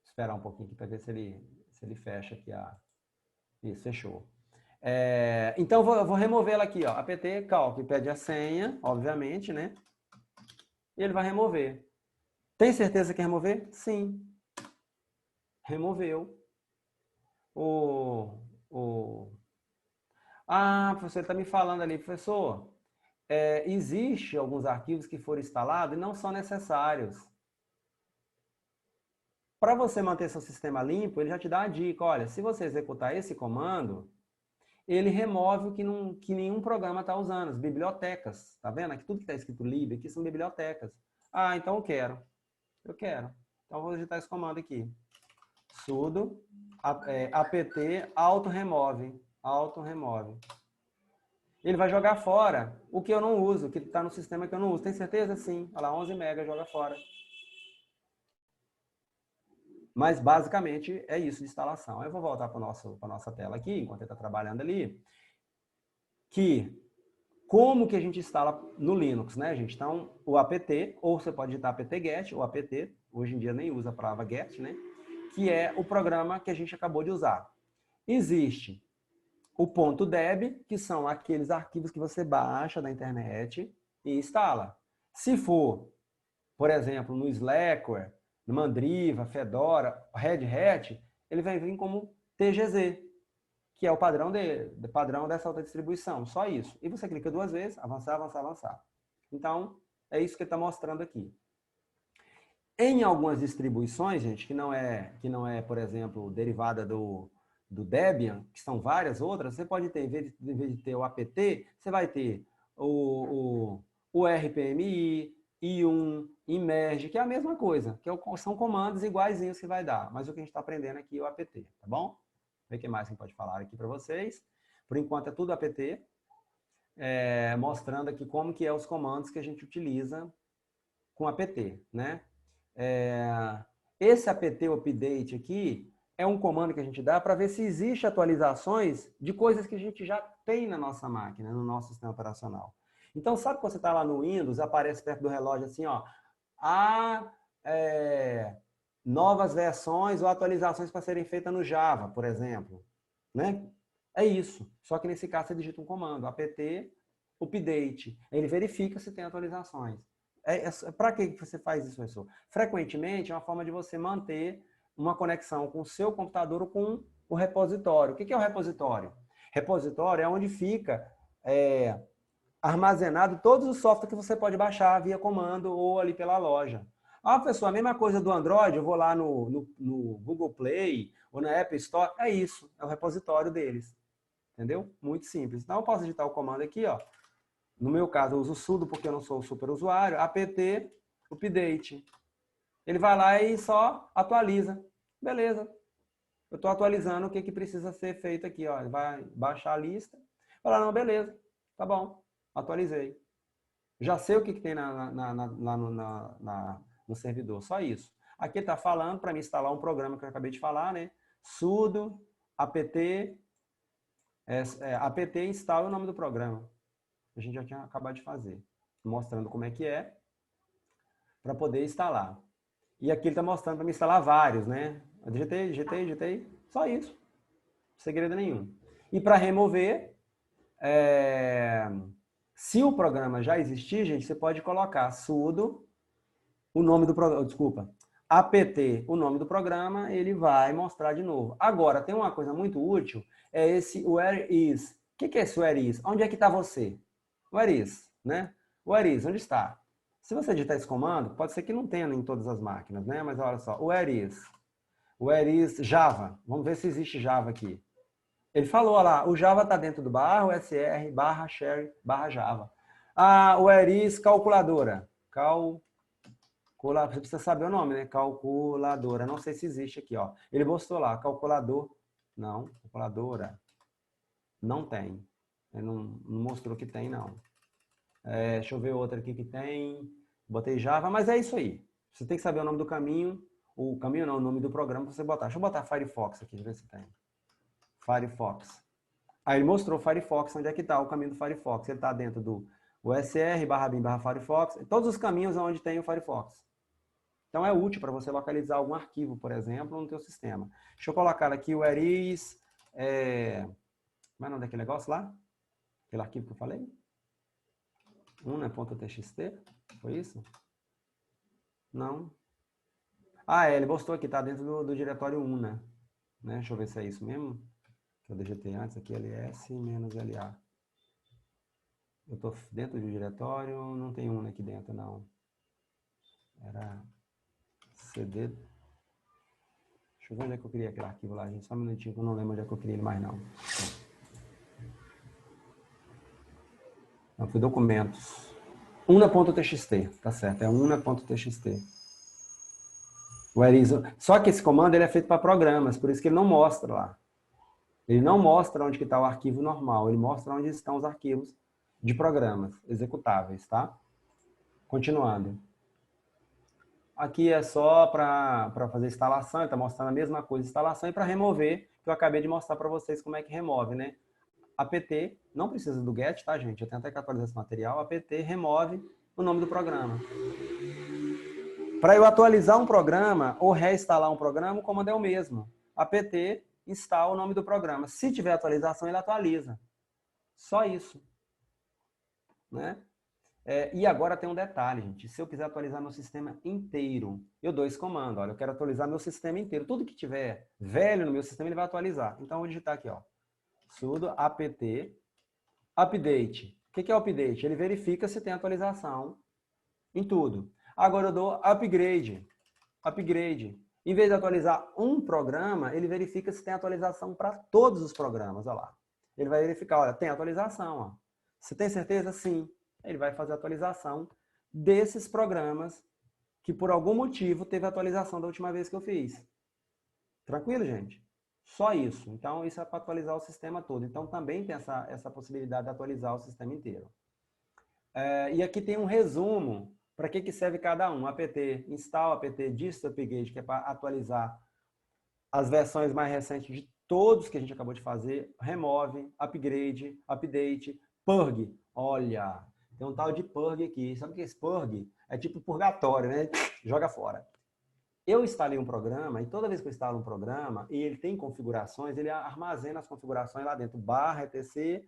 esperar um pouquinho aqui para ver se ele fecha aqui. Isso, fechou. Então, eu vou remover ela aqui. Ó. Apt calc, pede a senha, obviamente, né? E ele vai remover. Tem certeza que quer remover? Sim. Removeu. Professor, ele está me falando ali, professor. Existe alguns arquivos que foram instalados e não são necessários. Para você manter seu sistema limpo, ele já te dá a dica. Olha, se você executar esse comando, ele remove o que nenhum programa está usando, as bibliotecas. Tá vendo? Aqui tudo que está escrito lib aqui são bibliotecas. Ah, então eu quero. Eu quero. Então eu vou digitar esse comando aqui. Sudo apt auto-remove. Auto-remove. Ele vai jogar fora o que eu não uso, o que está no sistema que eu não uso. Tem certeza? Sim. Olha lá, 11 MB joga fora. Mas, basicamente, é isso de instalação. Eu vou voltar para a nossa tela aqui, enquanto ele está trabalhando ali. Como que a gente instala no Linux, né, gente? Então, o apt, ou você pode digitar apt-get, ou apt, hoje em dia nem usa a palavra get, né? Que é o programa que a gente acabou de usar. Existe o .deb, que são aqueles arquivos que você baixa da internet e instala. Se for, por exemplo, no Slackware, no Mandriva, Fedora, Red Hat, ele vai vir como TGZ, que é o padrão dessa outra distribuição, só isso. E você clica 2 vezes, avançar, avançar, avançar. Então, é isso que ele está mostrando aqui. Em algumas distribuições, gente, que não é, por exemplo, derivada do Debian, que são várias outras, você pode ter, em vez de ter o apt, você vai ter o RPMI, I1, Immerge, que é a mesma coisa, que são comandos iguaizinhos que vai dar, mas o que a gente está aprendendo aqui é o apt, tá bom? Ver o que mais a gente pode falar aqui para vocês. Por enquanto é tudo apt, mostrando aqui como que é os comandos que a gente utiliza com apt, né? Esse apt update aqui é um comando que a gente dá para ver se existe atualizações de coisas que a gente já tem na nossa máquina, no nosso sistema operacional. Então, sabe quando você está lá no Windows, aparece perto do relógio assim, ó, novas versões ou atualizações para serem feitas no Java, por exemplo, né? É isso. Só que nesse caso você digita um comando, apt update. Ele verifica se tem atualizações. Para que você faz isso, professor? Frequentemente é uma forma de você manter uma conexão com o seu computador ou com o repositório. O que é o repositório? Repositório é onde fica armazenado todos os softwares que você pode baixar via comando ou ali pela loja. Professor, a mesma coisa do Android, eu vou lá no Google Play ou na Apple Store, é isso, é o repositório deles. Entendeu? Muito simples. Então, eu posso digitar o comando aqui, ó. No meu caso, eu uso sudo porque eu não sou o super usuário, apt update. Ele vai lá e só atualiza. Beleza. Eu estou atualizando o que precisa ser feito aqui, ó. Ele vai baixar a lista. Falar, não, beleza, tá bom, atualizei. Já sei o que tem lá no servidor, só isso. Aqui está falando para me instalar um programa que eu acabei de falar, né? Sudo apt instala o nome do programa. A gente já tinha acabado de fazer. Mostrando como é que é para poder instalar. E aqui ele está mostrando para me instalar vários, né? Eu digitei, só isso. Segredo nenhum. E para remover, se o programa já existir, gente, você pode colocar sudo, o nome do programa, desculpa, apt, o nome do programa, ele vai mostrar de novo. Agora, tem uma coisa muito útil, é esse where is. O que é esse where is? Onde é que está você? Where is, né? Where is, onde está? Se você digitar esse comando, pode ser que não tenha em todas as máquinas, né? Mas olha só, where is Java. Vamos ver se existe Java aqui. Ele falou, olha lá, o Java está dentro do /usr, /share, /java. Where is calculadora. Você precisa saber o nome, né? Calculadora. Não sei se existe aqui, ó. Ele mostrou lá, calculador. Não, calculadora. Não tem. Ele não mostrou que tem, não. Deixa eu ver outra aqui que tem. Botei Java, mas é isso aí. Você tem que saber o nome do caminho. O caminho não, o nome do programa para você botar. Deixa eu botar Firefox aqui, deixa eu ver se tem. Firefox. Aí ele mostrou o Firefox, onde é que está o caminho do Firefox. Ele está dentro do usr, /bin, /firefox. Todos os caminhos onde tem o Firefox. Então é útil para você localizar algum arquivo, por exemplo, no teu sistema. Deixa eu colocar aqui o where is... Como é o nome daquele negócio lá? Aquele arquivo que eu falei? .txt? Foi isso? Não. Ele mostrou aqui, está dentro do diretório una. Né? Deixa eu ver se é isso mesmo. Que eu digitei antes aqui, ls-la. Eu estou dentro do diretório, não tem una aqui dentro, não. Era cd. Deixa eu ver onde é que eu criei aquele arquivo lá, gente. Só um minutinho que eu não lembro onde é que eu criei ele mais, não. Não, foi documentos. una.txt, tá certo, é una.txt. Só que esse comando ele é feito para programas, por isso que ele não mostra lá. Ele não mostra onde está o arquivo normal, ele mostra onde estão os arquivos de programas executáveis, tá? Continuando. Aqui é só para fazer instalação, ele está mostrando a mesma coisa, instalação, e para remover, que eu acabei de mostrar para vocês como é que remove, né? Apt, não precisa do get, tá, gente? Eu tenho até que atualizar esse material. Apt remove o nome do programa. Para eu atualizar um programa ou reinstalar um programa, o comando é o mesmo. Apt instala o nome do programa. Se tiver atualização, ele atualiza. Só isso. Né? E agora tem um detalhe, gente. Se eu quiser atualizar meu sistema inteiro, eu dou esse comando. Olha, eu quero atualizar meu sistema inteiro. Tudo que tiver velho no meu sistema, ele vai atualizar. Então, eu vou digitar aqui, ó, sudo apt update. O que é o update? Ele verifica se tem atualização em tudo. Agora eu dou upgrade. Upgrade. Em vez de atualizar um programa, ele verifica se tem atualização para todos os programas. Olha lá. Ele vai verificar, olha, tem atualização. Ó. Você tem certeza? Sim. Ele vai fazer a atualização desses programas que por algum motivo teve atualização da última vez que eu fiz. Tranquilo, gente? Só isso. Então, isso é para atualizar o sistema todo. Então, também tem essa possibilidade de atualizar o sistema inteiro. E aqui tem um resumo para que serve cada um. apt install, apt dist upgrade, que é para atualizar as versões mais recentes de todos que a gente acabou de fazer. Remove, upgrade, update, purge. Olha, tem um tal de purge aqui. Sabe o que é esse purge? É tipo purgatório, né? Joga fora. Eu instalei um programa e toda vez que eu instalo um programa e ele tem configurações, ele armazena as configurações lá dentro, /etc,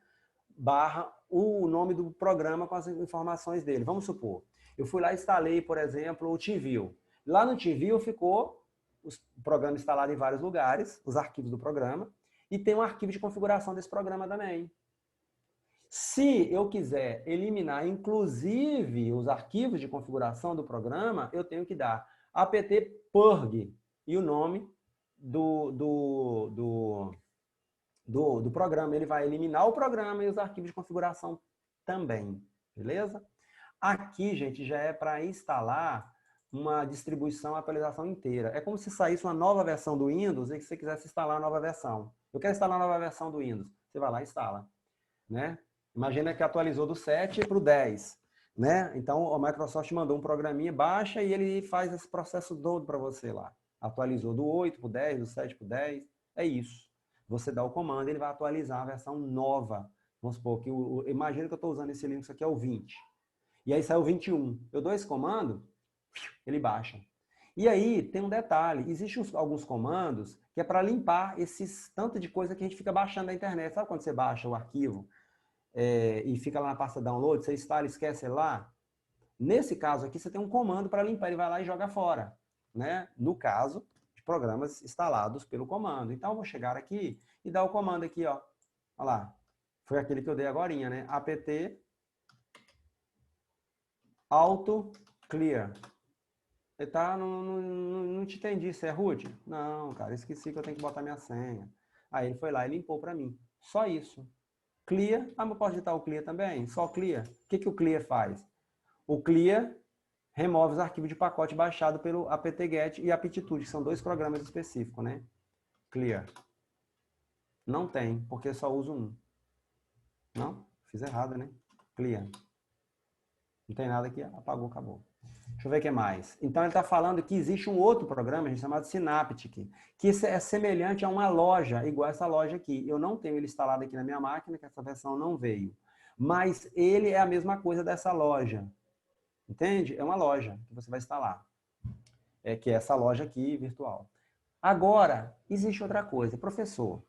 o nome do programa com as informações dele. Vamos supor, eu fui lá e instalei, por exemplo, o TeamViewer. Lá no TeamViewer ficou o programa instalado em vários lugares, os arquivos do programa, e tem um arquivo de configuração desse programa também. Se eu quiser eliminar, inclusive, os arquivos de configuração do programa, eu tenho que dar apt purge e o nome do programa. Ele vai eliminar o programa e os arquivos de configuração também, beleza? Aqui, gente, já é para instalar uma distribuição, atualização inteira. É como se saísse uma nova versão do Windows e que você quisesse instalar a nova versão. Eu quero instalar a nova versão do Windows. Você vai lá e instala, né? Imagina que atualizou do 7 para o 10. Né? Então, a Microsoft mandou um programinha, baixa e ele faz esse processo todo para você lá. Atualizou do 8 para o 10, do 7 para o 10. É isso. Você dá o comando, ele vai atualizar a versão nova. Vamos supor que imagina que eu estou usando esse Linux aqui, é o 20. E aí saiu o 21. Eu dou esse comando, ele baixa. E aí tem um detalhe, existem alguns comandos que é para limpar esses tanto de coisa que a gente fica baixando da internet. Sabe quando você baixa o arquivo e fica lá na pasta download, você instala e esquece lá? Nesse caso aqui, você tem um comando para limpar, ele vai lá e joga fora. Né? No caso de programas instalados pelo comando. Então, eu vou chegar aqui e dar o comando aqui, ó. Olha lá. Foi aquele que eu dei agorinha, né? apt auto clear. Tá, não te entendi, você é root? Não, cara, esqueci que eu tenho que botar minha senha. Aí ele foi lá e limpou para mim. Só isso. Clear, mas eu posso digitar o clear também? Só clear. O que o clear faz? O clear remove os arquivos de pacote baixado pelo apt-get e aptitude, que são dois programas específicos, né? Clear. Não tem, porque só uso um. Não? Fiz errado, né? Clear. Não tem nada aqui, apagou, acabou. Deixa eu ver o que mais. Então, ele está falando que existe um outro programa, chamado Synaptic, que é semelhante a uma loja, igual essa loja aqui. Eu não tenho ele instalado aqui na minha máquina, que essa versão não veio. Mas ele é a mesma coisa dessa loja. Entende? É uma loja que você vai instalar. Que é essa loja aqui, virtual. Agora, existe outra coisa. Professor,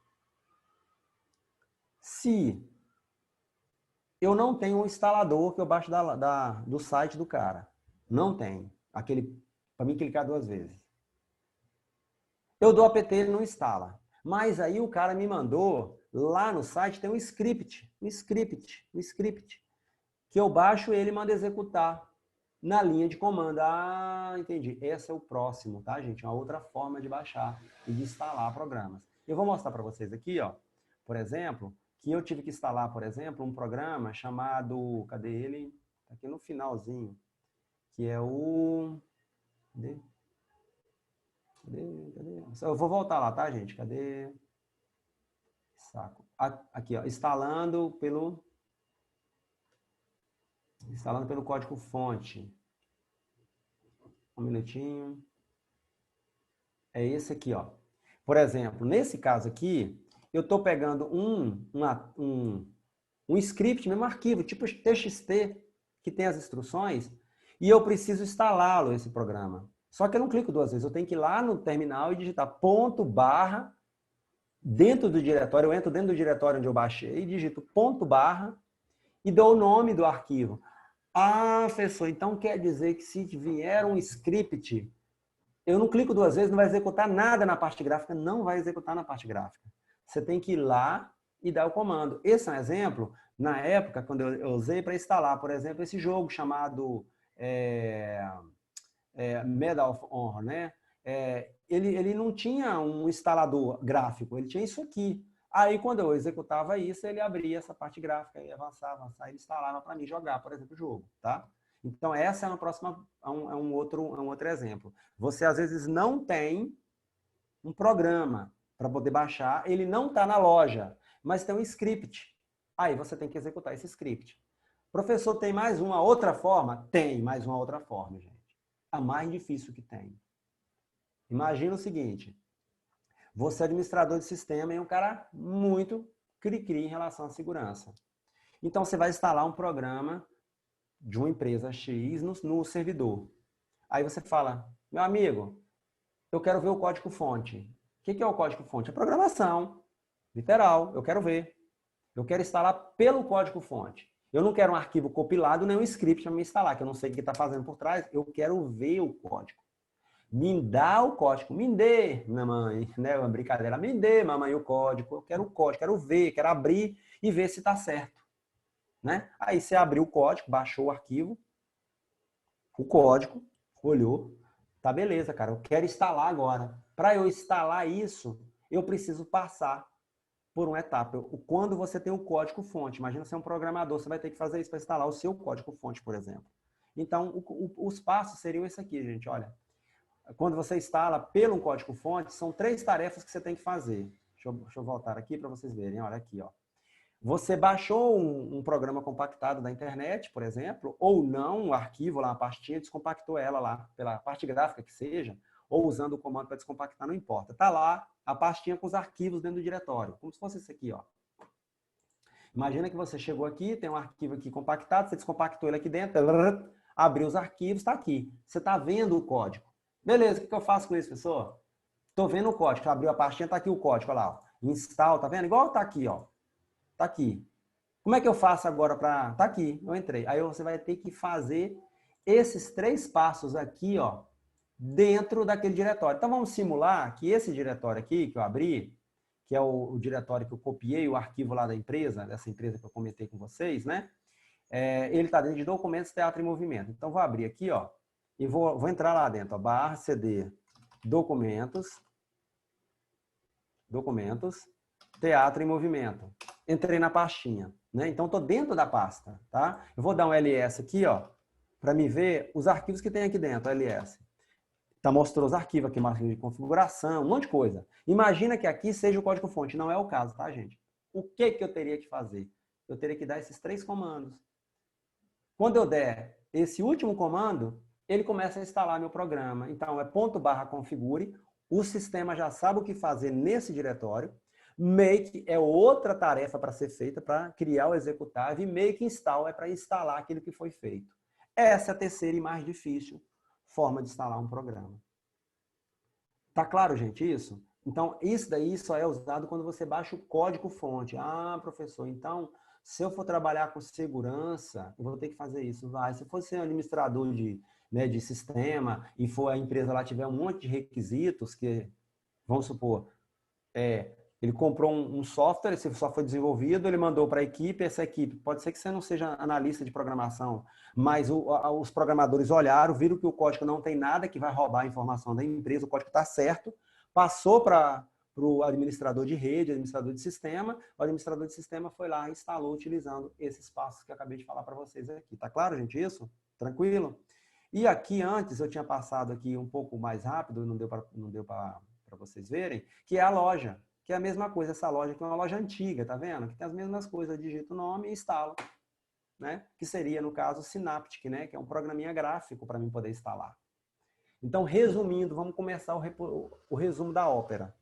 se eu não tenho um instalador que eu baixo do site do cara, não tem. Aquele, para mim, clicar 2 vezes. Eu dou apt, ele não instala. Mas aí o cara me mandou, lá no site tem um script, que eu baixo ele e mando executar na linha de comando. Ah, entendi. Esse é o próximo, tá, gente? Uma outra forma de baixar e de instalar programas. Eu vou mostrar para vocês aqui, ó, por exemplo, que eu tive que instalar, por exemplo, um programa chamado, cadê ele? Tá aqui no finalzinho. Que é o... Cadê? Eu vou voltar lá, tá, gente? Cadê? Saco. Aqui, ó. Instalando pelo código fonte. Um minutinho. É esse aqui, ó. Por exemplo, nesse caso aqui, eu estou pegando um script, mesmo arquivo, tipo TXT, que tem as instruções, e eu preciso instalá-lo, esse programa. Só que eu não clico 2 vezes, eu tenho que ir lá no terminal e digitar /, dentro do diretório, eu entro dentro do diretório onde eu baixei, digito ponto barra e dou o nome do arquivo. Ah, professor, então quer dizer que se vier um script, eu não clico 2 vezes, não vai executar nada na parte gráfica? Não vai executar na parte gráfica. Você tem que ir lá e dar o comando. Esse é um exemplo, na época, quando eu usei para instalar, por exemplo, esse jogo chamado Medal of Honor, né? Ele não tinha um instalador gráfico, ele tinha isso aqui. Aí, quando eu executava isso, ele abria essa parte gráfica e avançava, ele instalava para mim jogar, por exemplo, o jogo, tá? Então, essa é uma próxima, um outro exemplo. Você, às vezes, não tem um programa para poder baixar, ele não está na loja, mas tem um script. Aí você tem que executar esse script. Professor, tem mais uma outra forma? Tem mais uma outra forma, gente. A mais difícil que tem. Imagina o seguinte, você é administrador de sistema e é um cara muito cri-cri em relação à segurança. Então, você vai instalar um programa de uma empresa X no servidor. Aí você fala, meu amigo, eu quero ver o código-fonte. O que é o código-fonte? É programação, literal, eu quero ver. Eu quero instalar pelo código-fonte. Eu não quero um arquivo compilado, nem um script para me instalar, que eu não sei o que está fazendo por trás. Eu quero ver o código. Me dá o código. Me dê, mamãe. Né? Uma brincadeira. Me dê, mamãe, o código. Eu quero o código, quero ver, quero abrir e ver se está certo. Né? Aí você abriu o código, baixou o arquivo, o código, olhou. Tá beleza, cara. Eu quero instalar agora. Para eu instalar isso, eu preciso passar por uma etapa. Quando você tem o código-fonte, imagina você é um programador, você vai ter que fazer isso para instalar o seu código-fonte, por exemplo. Então, os passos seriam esse aqui, gente. Olha, quando você instala pelo código-fonte, são 3 tarefas que você tem que fazer. Deixa eu voltar aqui para vocês verem. Olha aqui, ó. Você baixou um programa compactado da internet, por exemplo, ou não, um arquivo lá, uma pastinha, descompactou ela lá, pela parte gráfica que seja, ou usando o comando para descompactar, não importa. Está lá a pastinha com os arquivos dentro do diretório, como se fosse esse aqui, ó. Imagina que você chegou aqui, tem um arquivo aqui compactado, você descompactou ele aqui dentro, abriu os arquivos, está aqui. Você está vendo o código. Beleza, o que eu faço com isso, pessoal? Estou vendo o código, abriu a pastinha, está aqui o código, olha lá, ó. Install, tá vendo? Igual está aqui, ó. Está aqui. Como é que eu faço agora para... Está aqui, eu entrei. Aí você vai ter que fazer esses 3 passos aqui, ó, dentro daquele diretório. Então, vamos simular que esse diretório aqui, que eu abri, que é o diretório que eu copiei, o arquivo lá da empresa, dessa empresa que eu comentei com vocês, né? Ele está dentro de documentos, teatro e movimento. Então, vou abrir aqui, ó, e vou entrar lá dentro, ó, barra CD, documentos, teatro e movimento. Entrei na pastinha, né? Então, estou dentro da pasta, tá? Eu vou dar um LS aqui, ó, para me ver os arquivos que tem aqui dentro, LS. Tá, mostrou os arquivos aqui, arquivo de configuração, um monte de coisa. Imagina que aqui seja o código-fonte. Não é o caso, tá, gente? O que eu teria que fazer? Eu teria que dar esses 3 comandos. Quando eu der esse último comando, ele começa a instalar meu programa. Então, é /configure. O sistema já sabe o que fazer nesse diretório. Make é outra tarefa para ser feita, para criar o executável. E make install é para instalar aquilo que foi feito. Essa é a terceira e mais difícil forma de instalar um programa. Tá claro, gente, isso? Então, isso daí só é usado quando você baixa o código-fonte. Ah, professor, então, se eu for trabalhar com segurança, eu vou ter que fazer isso. Vai. Se for ser um administrador de sistema e for a empresa lá tiver um monte de requisitos que, vamos supor, ele comprou um software, esse software foi desenvolvido, ele mandou para a equipe, essa equipe, pode ser que você não seja analista de programação, mas os programadores olharam, viram que o código não tem nada que vai roubar a informação da empresa, o código está certo, passou para o administrador de rede, administrador de sistema, o administrador de sistema foi lá e instalou utilizando esses passos que eu acabei de falar para vocês aqui. Tá claro, gente, isso? Tranquilo? E aqui antes eu tinha passado aqui um pouco mais rápido, não deu para vocês verem, que é a loja. Que é a mesma coisa, essa loja aqui é uma loja antiga, tá vendo? Que tem as mesmas coisas, eu digito o nome e instalo, né? Que seria, no caso, o Synaptic, né? Que é um programinha gráfico para mim poder instalar. Então, resumindo, vamos começar o resumo da ópera.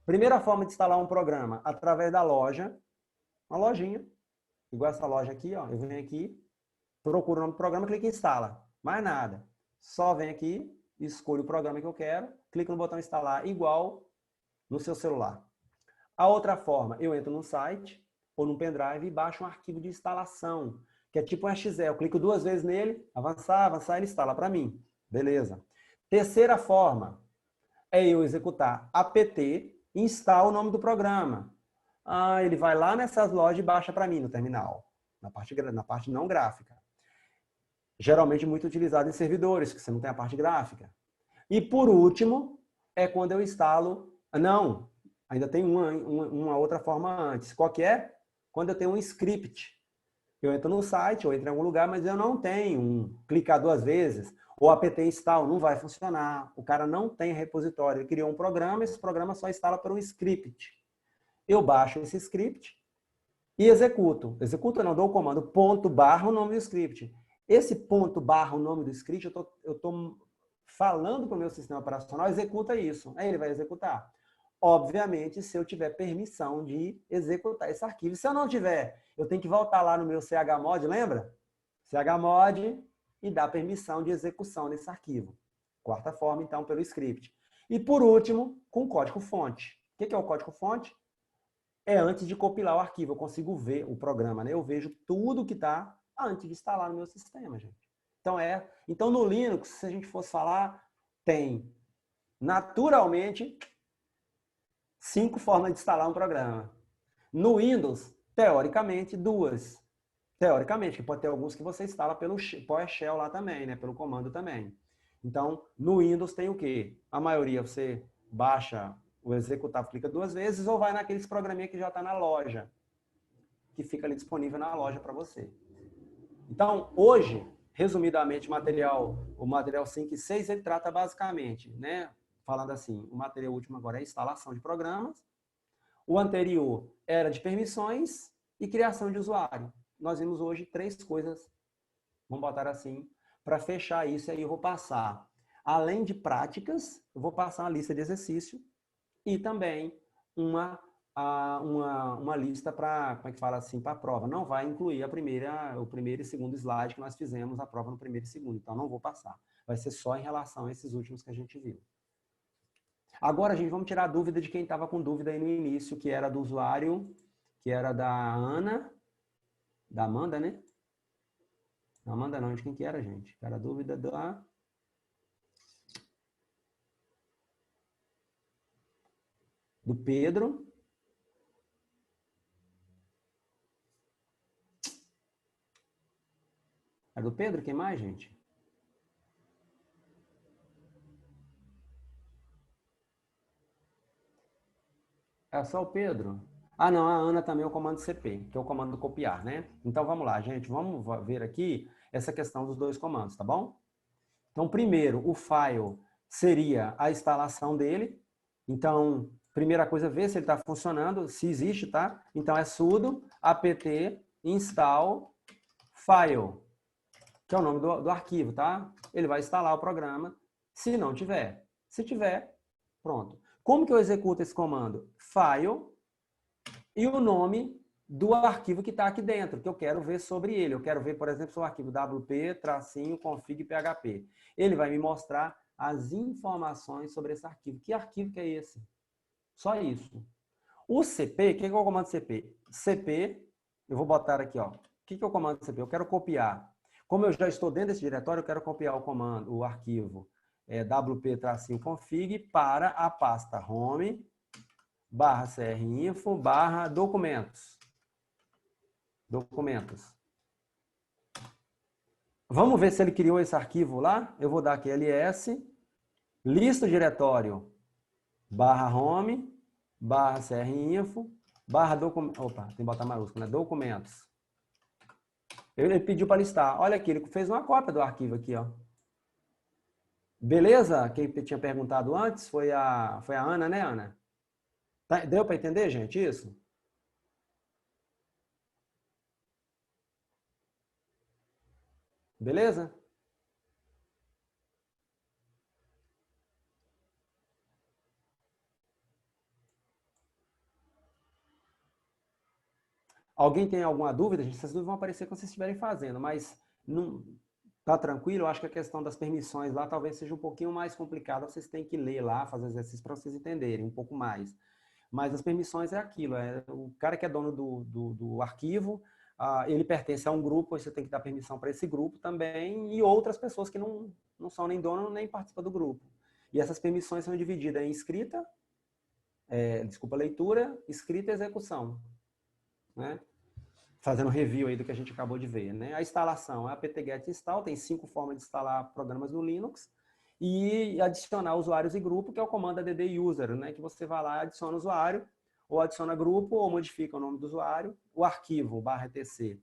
Primeira forma de instalar um programa, através da loja, uma lojinha, igual essa loja aqui, ó. Eu venho aqui, procuro o nome do programa, clico em instala. Mais nada. Só venho aqui, escolho o programa que eu quero, clico no botão instalar, igual no seu celular. A outra forma, eu entro num site ou num pendrive e baixo um arquivo de instalação, que é tipo um exe. Eu clico 2 vezes nele, avançar, ele instala para mim. Beleza. Terceira forma é eu executar apt instala o nome do programa. Ele vai lá nessas lojas e baixa para mim no terminal, na parte não gráfica. Geralmente muito utilizado em servidores, que você não tem a parte gráfica. E por último, é quando eu instalo... Não, ainda tem uma outra forma antes. Qual que é? Quando eu tenho um script. Eu entro no site, ou entro em algum lugar, mas eu não tenho clicar 2 vezes, ou apt install, não vai funcionar. O cara não tem repositório. Ele criou um programa, esse programa só instala por um script. Eu baixo esse script e executo. Executo, eu não dou o comando ponto barra o nome do script. Esse ponto barra o nome do script, eu estou falando para o meu sistema operacional, executa isso. Aí ele vai executar. Obviamente, se eu tiver permissão de executar esse arquivo. Se eu não tiver, eu tenho que voltar lá no meu chmod, lembra? Chmod e dar permissão de execução desse arquivo. Quarta forma, então, pelo script. E por último, com código-fonte. O que é o código-fonte? É antes de compilar o arquivo, eu consigo ver o programa, né? Eu vejo tudo que está antes de instalar no meu sistema, gente. Então, no Linux, se a gente fosse falar, tem, naturalmente, 5 formas de instalar um programa. No Windows, teoricamente, 2. Teoricamente, que pode ter alguns que você instala pelo PowerShell lá também, né? Pelo comando também. Então, no Windows tem o quê? A maioria você baixa o executável, clica 2 vezes, ou vai naqueles programinha que já está na loja, que fica ali disponível na loja para você. Então, hoje, resumidamente, o material 5 e 6, ele trata basicamente, né? Falando assim, o material último agora é instalação de programas, o anterior era de permissões e criação de usuário. Nós vimos hoje 3 coisas, vamos botar assim, para fechar isso, e aí eu vou passar, além de práticas, eu vou passar uma lista de exercício e também uma lista para, como é que fala assim, para a prova. Não vai incluir o primeiro e segundo slide que nós fizemos, a prova no primeiro e segundo, então não vou passar. Vai ser só em relação a esses últimos que a gente viu. Agora, gente, vamos tirar a dúvida de quem estava com dúvida aí no início, que era do usuário, que era da Ana, da Amanda, né? Não, Amanda não, de quem que era, gente? Era a dúvida do Pedro. Era do Pedro? Quem mais, gente? É só o Pedro? Ah, não, a Ana também é o comando CP, que é o comando do copiar, né? Então, vamos lá, gente. Vamos ver aqui essa questão dos 2 comandos, tá bom? Então, primeiro, o file seria a instalação dele. Então, primeira coisa, ver se ele está funcionando, se existe, tá? Então, é sudo apt install file, que é o nome do arquivo, tá? Ele vai instalar o programa, se não tiver. Se tiver, pronto. Como que eu executo esse comando? File e o nome do arquivo que está aqui dentro, que eu quero ver sobre ele. Eu quero ver, por exemplo, se o arquivo wp-config.php. Ele vai me mostrar as informações sobre esse arquivo. Que arquivo que é esse? Só isso. O CP, o que é o comando CP? CP, eu vou botar aqui, ó. O que é o comando CP? Eu quero copiar. Como eu já estou dentro desse diretório, eu quero copiar o comando, o arquivo wp-config para a pasta home /crinfo /documentos. Documentos. Vamos ver se ele criou esse arquivo lá. Eu vou dar aqui ls, lista o diretório /home /crinfo /documentos. Opa, tem que botar maiúsculo, né? Documentos. Ele pediu para listar. Olha aqui, ele fez uma cópia do arquivo aqui, ó. Beleza? Quem tinha perguntado antes foi a Ana, né, Ana? Deu para entender, gente, isso? Beleza? Alguém tem alguma dúvida? Gente, essas dúvidas vão aparecer quando vocês estiverem fazendo, mas não tá tranquilo? Eu acho que a questão das permissões lá talvez seja um pouquinho mais complicada. Vocês têm que ler lá, fazer exercício para vocês entenderem um pouco mais. Mas as permissões é aquilo, o cara que é dono do arquivo, ele pertence a um grupo, você tem que dar permissão para esse grupo também, e outras pessoas que não são nem dono nem participam do grupo. E essas permissões são divididas em escrita, leitura, escrita e execução, né? Fazendo review aí do que a gente acabou de ver, né? A instalação é a apt-get install, tem 5 formas de instalar programas no Linux, e adicionar usuários e grupo, que é o comando add user, né? Que você vai lá, adiciona usuário, ou adiciona grupo, ou modifica o nome do usuário, o arquivo /etc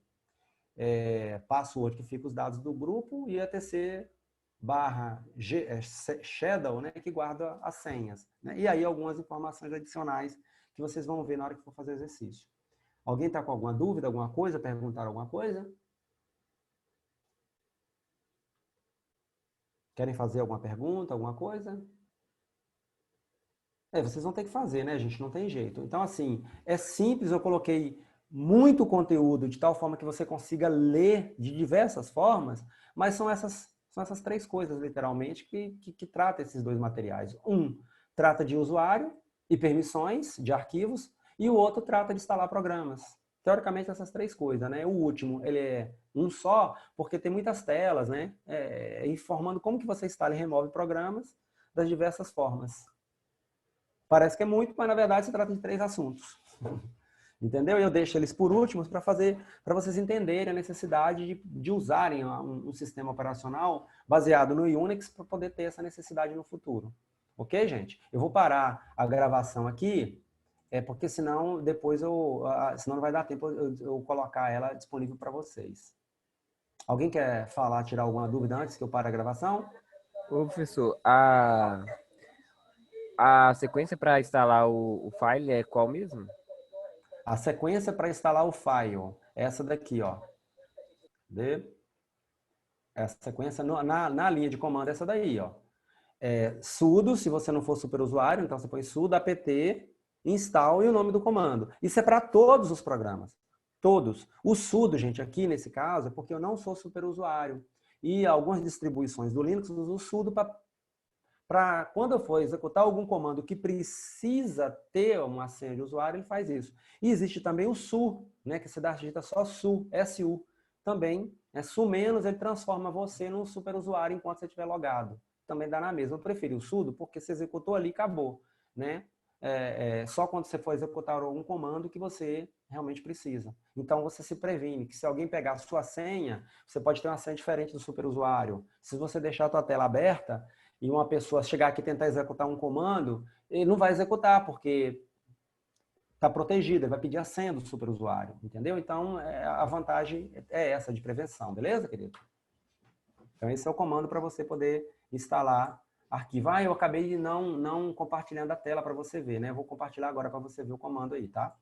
password, que fica os dados do grupo, e etc /shadow, né? Que guarda as senhas, né? E aí algumas informações adicionais que vocês vão ver na hora que for fazer o exercício. Alguém está com alguma dúvida, alguma coisa? Perguntar alguma coisa? Querem fazer alguma pergunta, alguma coisa? Vocês vão ter que fazer, né, gente? Não tem jeito. Então, assim, é simples, eu coloquei muito conteúdo de tal forma que você consiga ler de diversas formas, mas são essas 3 coisas, literalmente, que trata esses 2 materiais. Um trata de usuário e permissões de arquivos, e o outro trata de instalar programas. Teoricamente, essas 3 coisas, né? O último, ele é um só, porque tem muitas telas, né? Informando como que você instala e remove programas das diversas formas. Parece que é muito, mas na verdade se trata de 3 assuntos. Entendeu? E eu deixo eles por últimos para vocês entenderem a necessidade de usarem um sistema operacional baseado no Unix para poder ter essa necessidade no futuro. Ok, gente? Eu vou parar a gravação aqui, porque senão depois senão não vai dar tempo eu colocar ela disponível para vocês. Alguém quer falar, tirar alguma dúvida antes que eu pare a gravação? Ô, professor, a sequência para instalar o file é qual mesmo? A sequência para instalar o file é essa daqui, ó. Essa sequência na linha de comando é essa daí, ó. Sudo, se você não for superusuário, então você põe sudo apt install e o nome do comando. Isso é para todos os programas. Todos. O sudo, gente, aqui nesse caso, é porque eu não sou superusuário. E algumas distribuições do Linux usam o sudo para quando eu for executar algum comando que precisa ter uma senha de usuário, ele faz isso. E existe também o su, né, que você digita só su, su. Também, su menos, ele transforma você num superusuário enquanto você estiver logado. Também dá na mesma. Eu preferi o sudo porque você executou ali e acabou, né? Só quando você for executar algum comando que você realmente precisa. Então, você se previne que se alguém pegar a sua senha, você pode ter uma senha diferente do superusuário. Se você deixar a tua tela aberta e uma pessoa chegar aqui e tentar executar um comando, ele não vai executar, porque está protegido, ele vai pedir a senha do superusuário, entendeu? Então, a vantagem é essa de prevenção, beleza, querido? Então, esse é o comando para você poder instalar arquivo. Eu acabei de não compartilhando a tela para você ver, né? Eu vou compartilhar agora para você ver o comando aí, tá?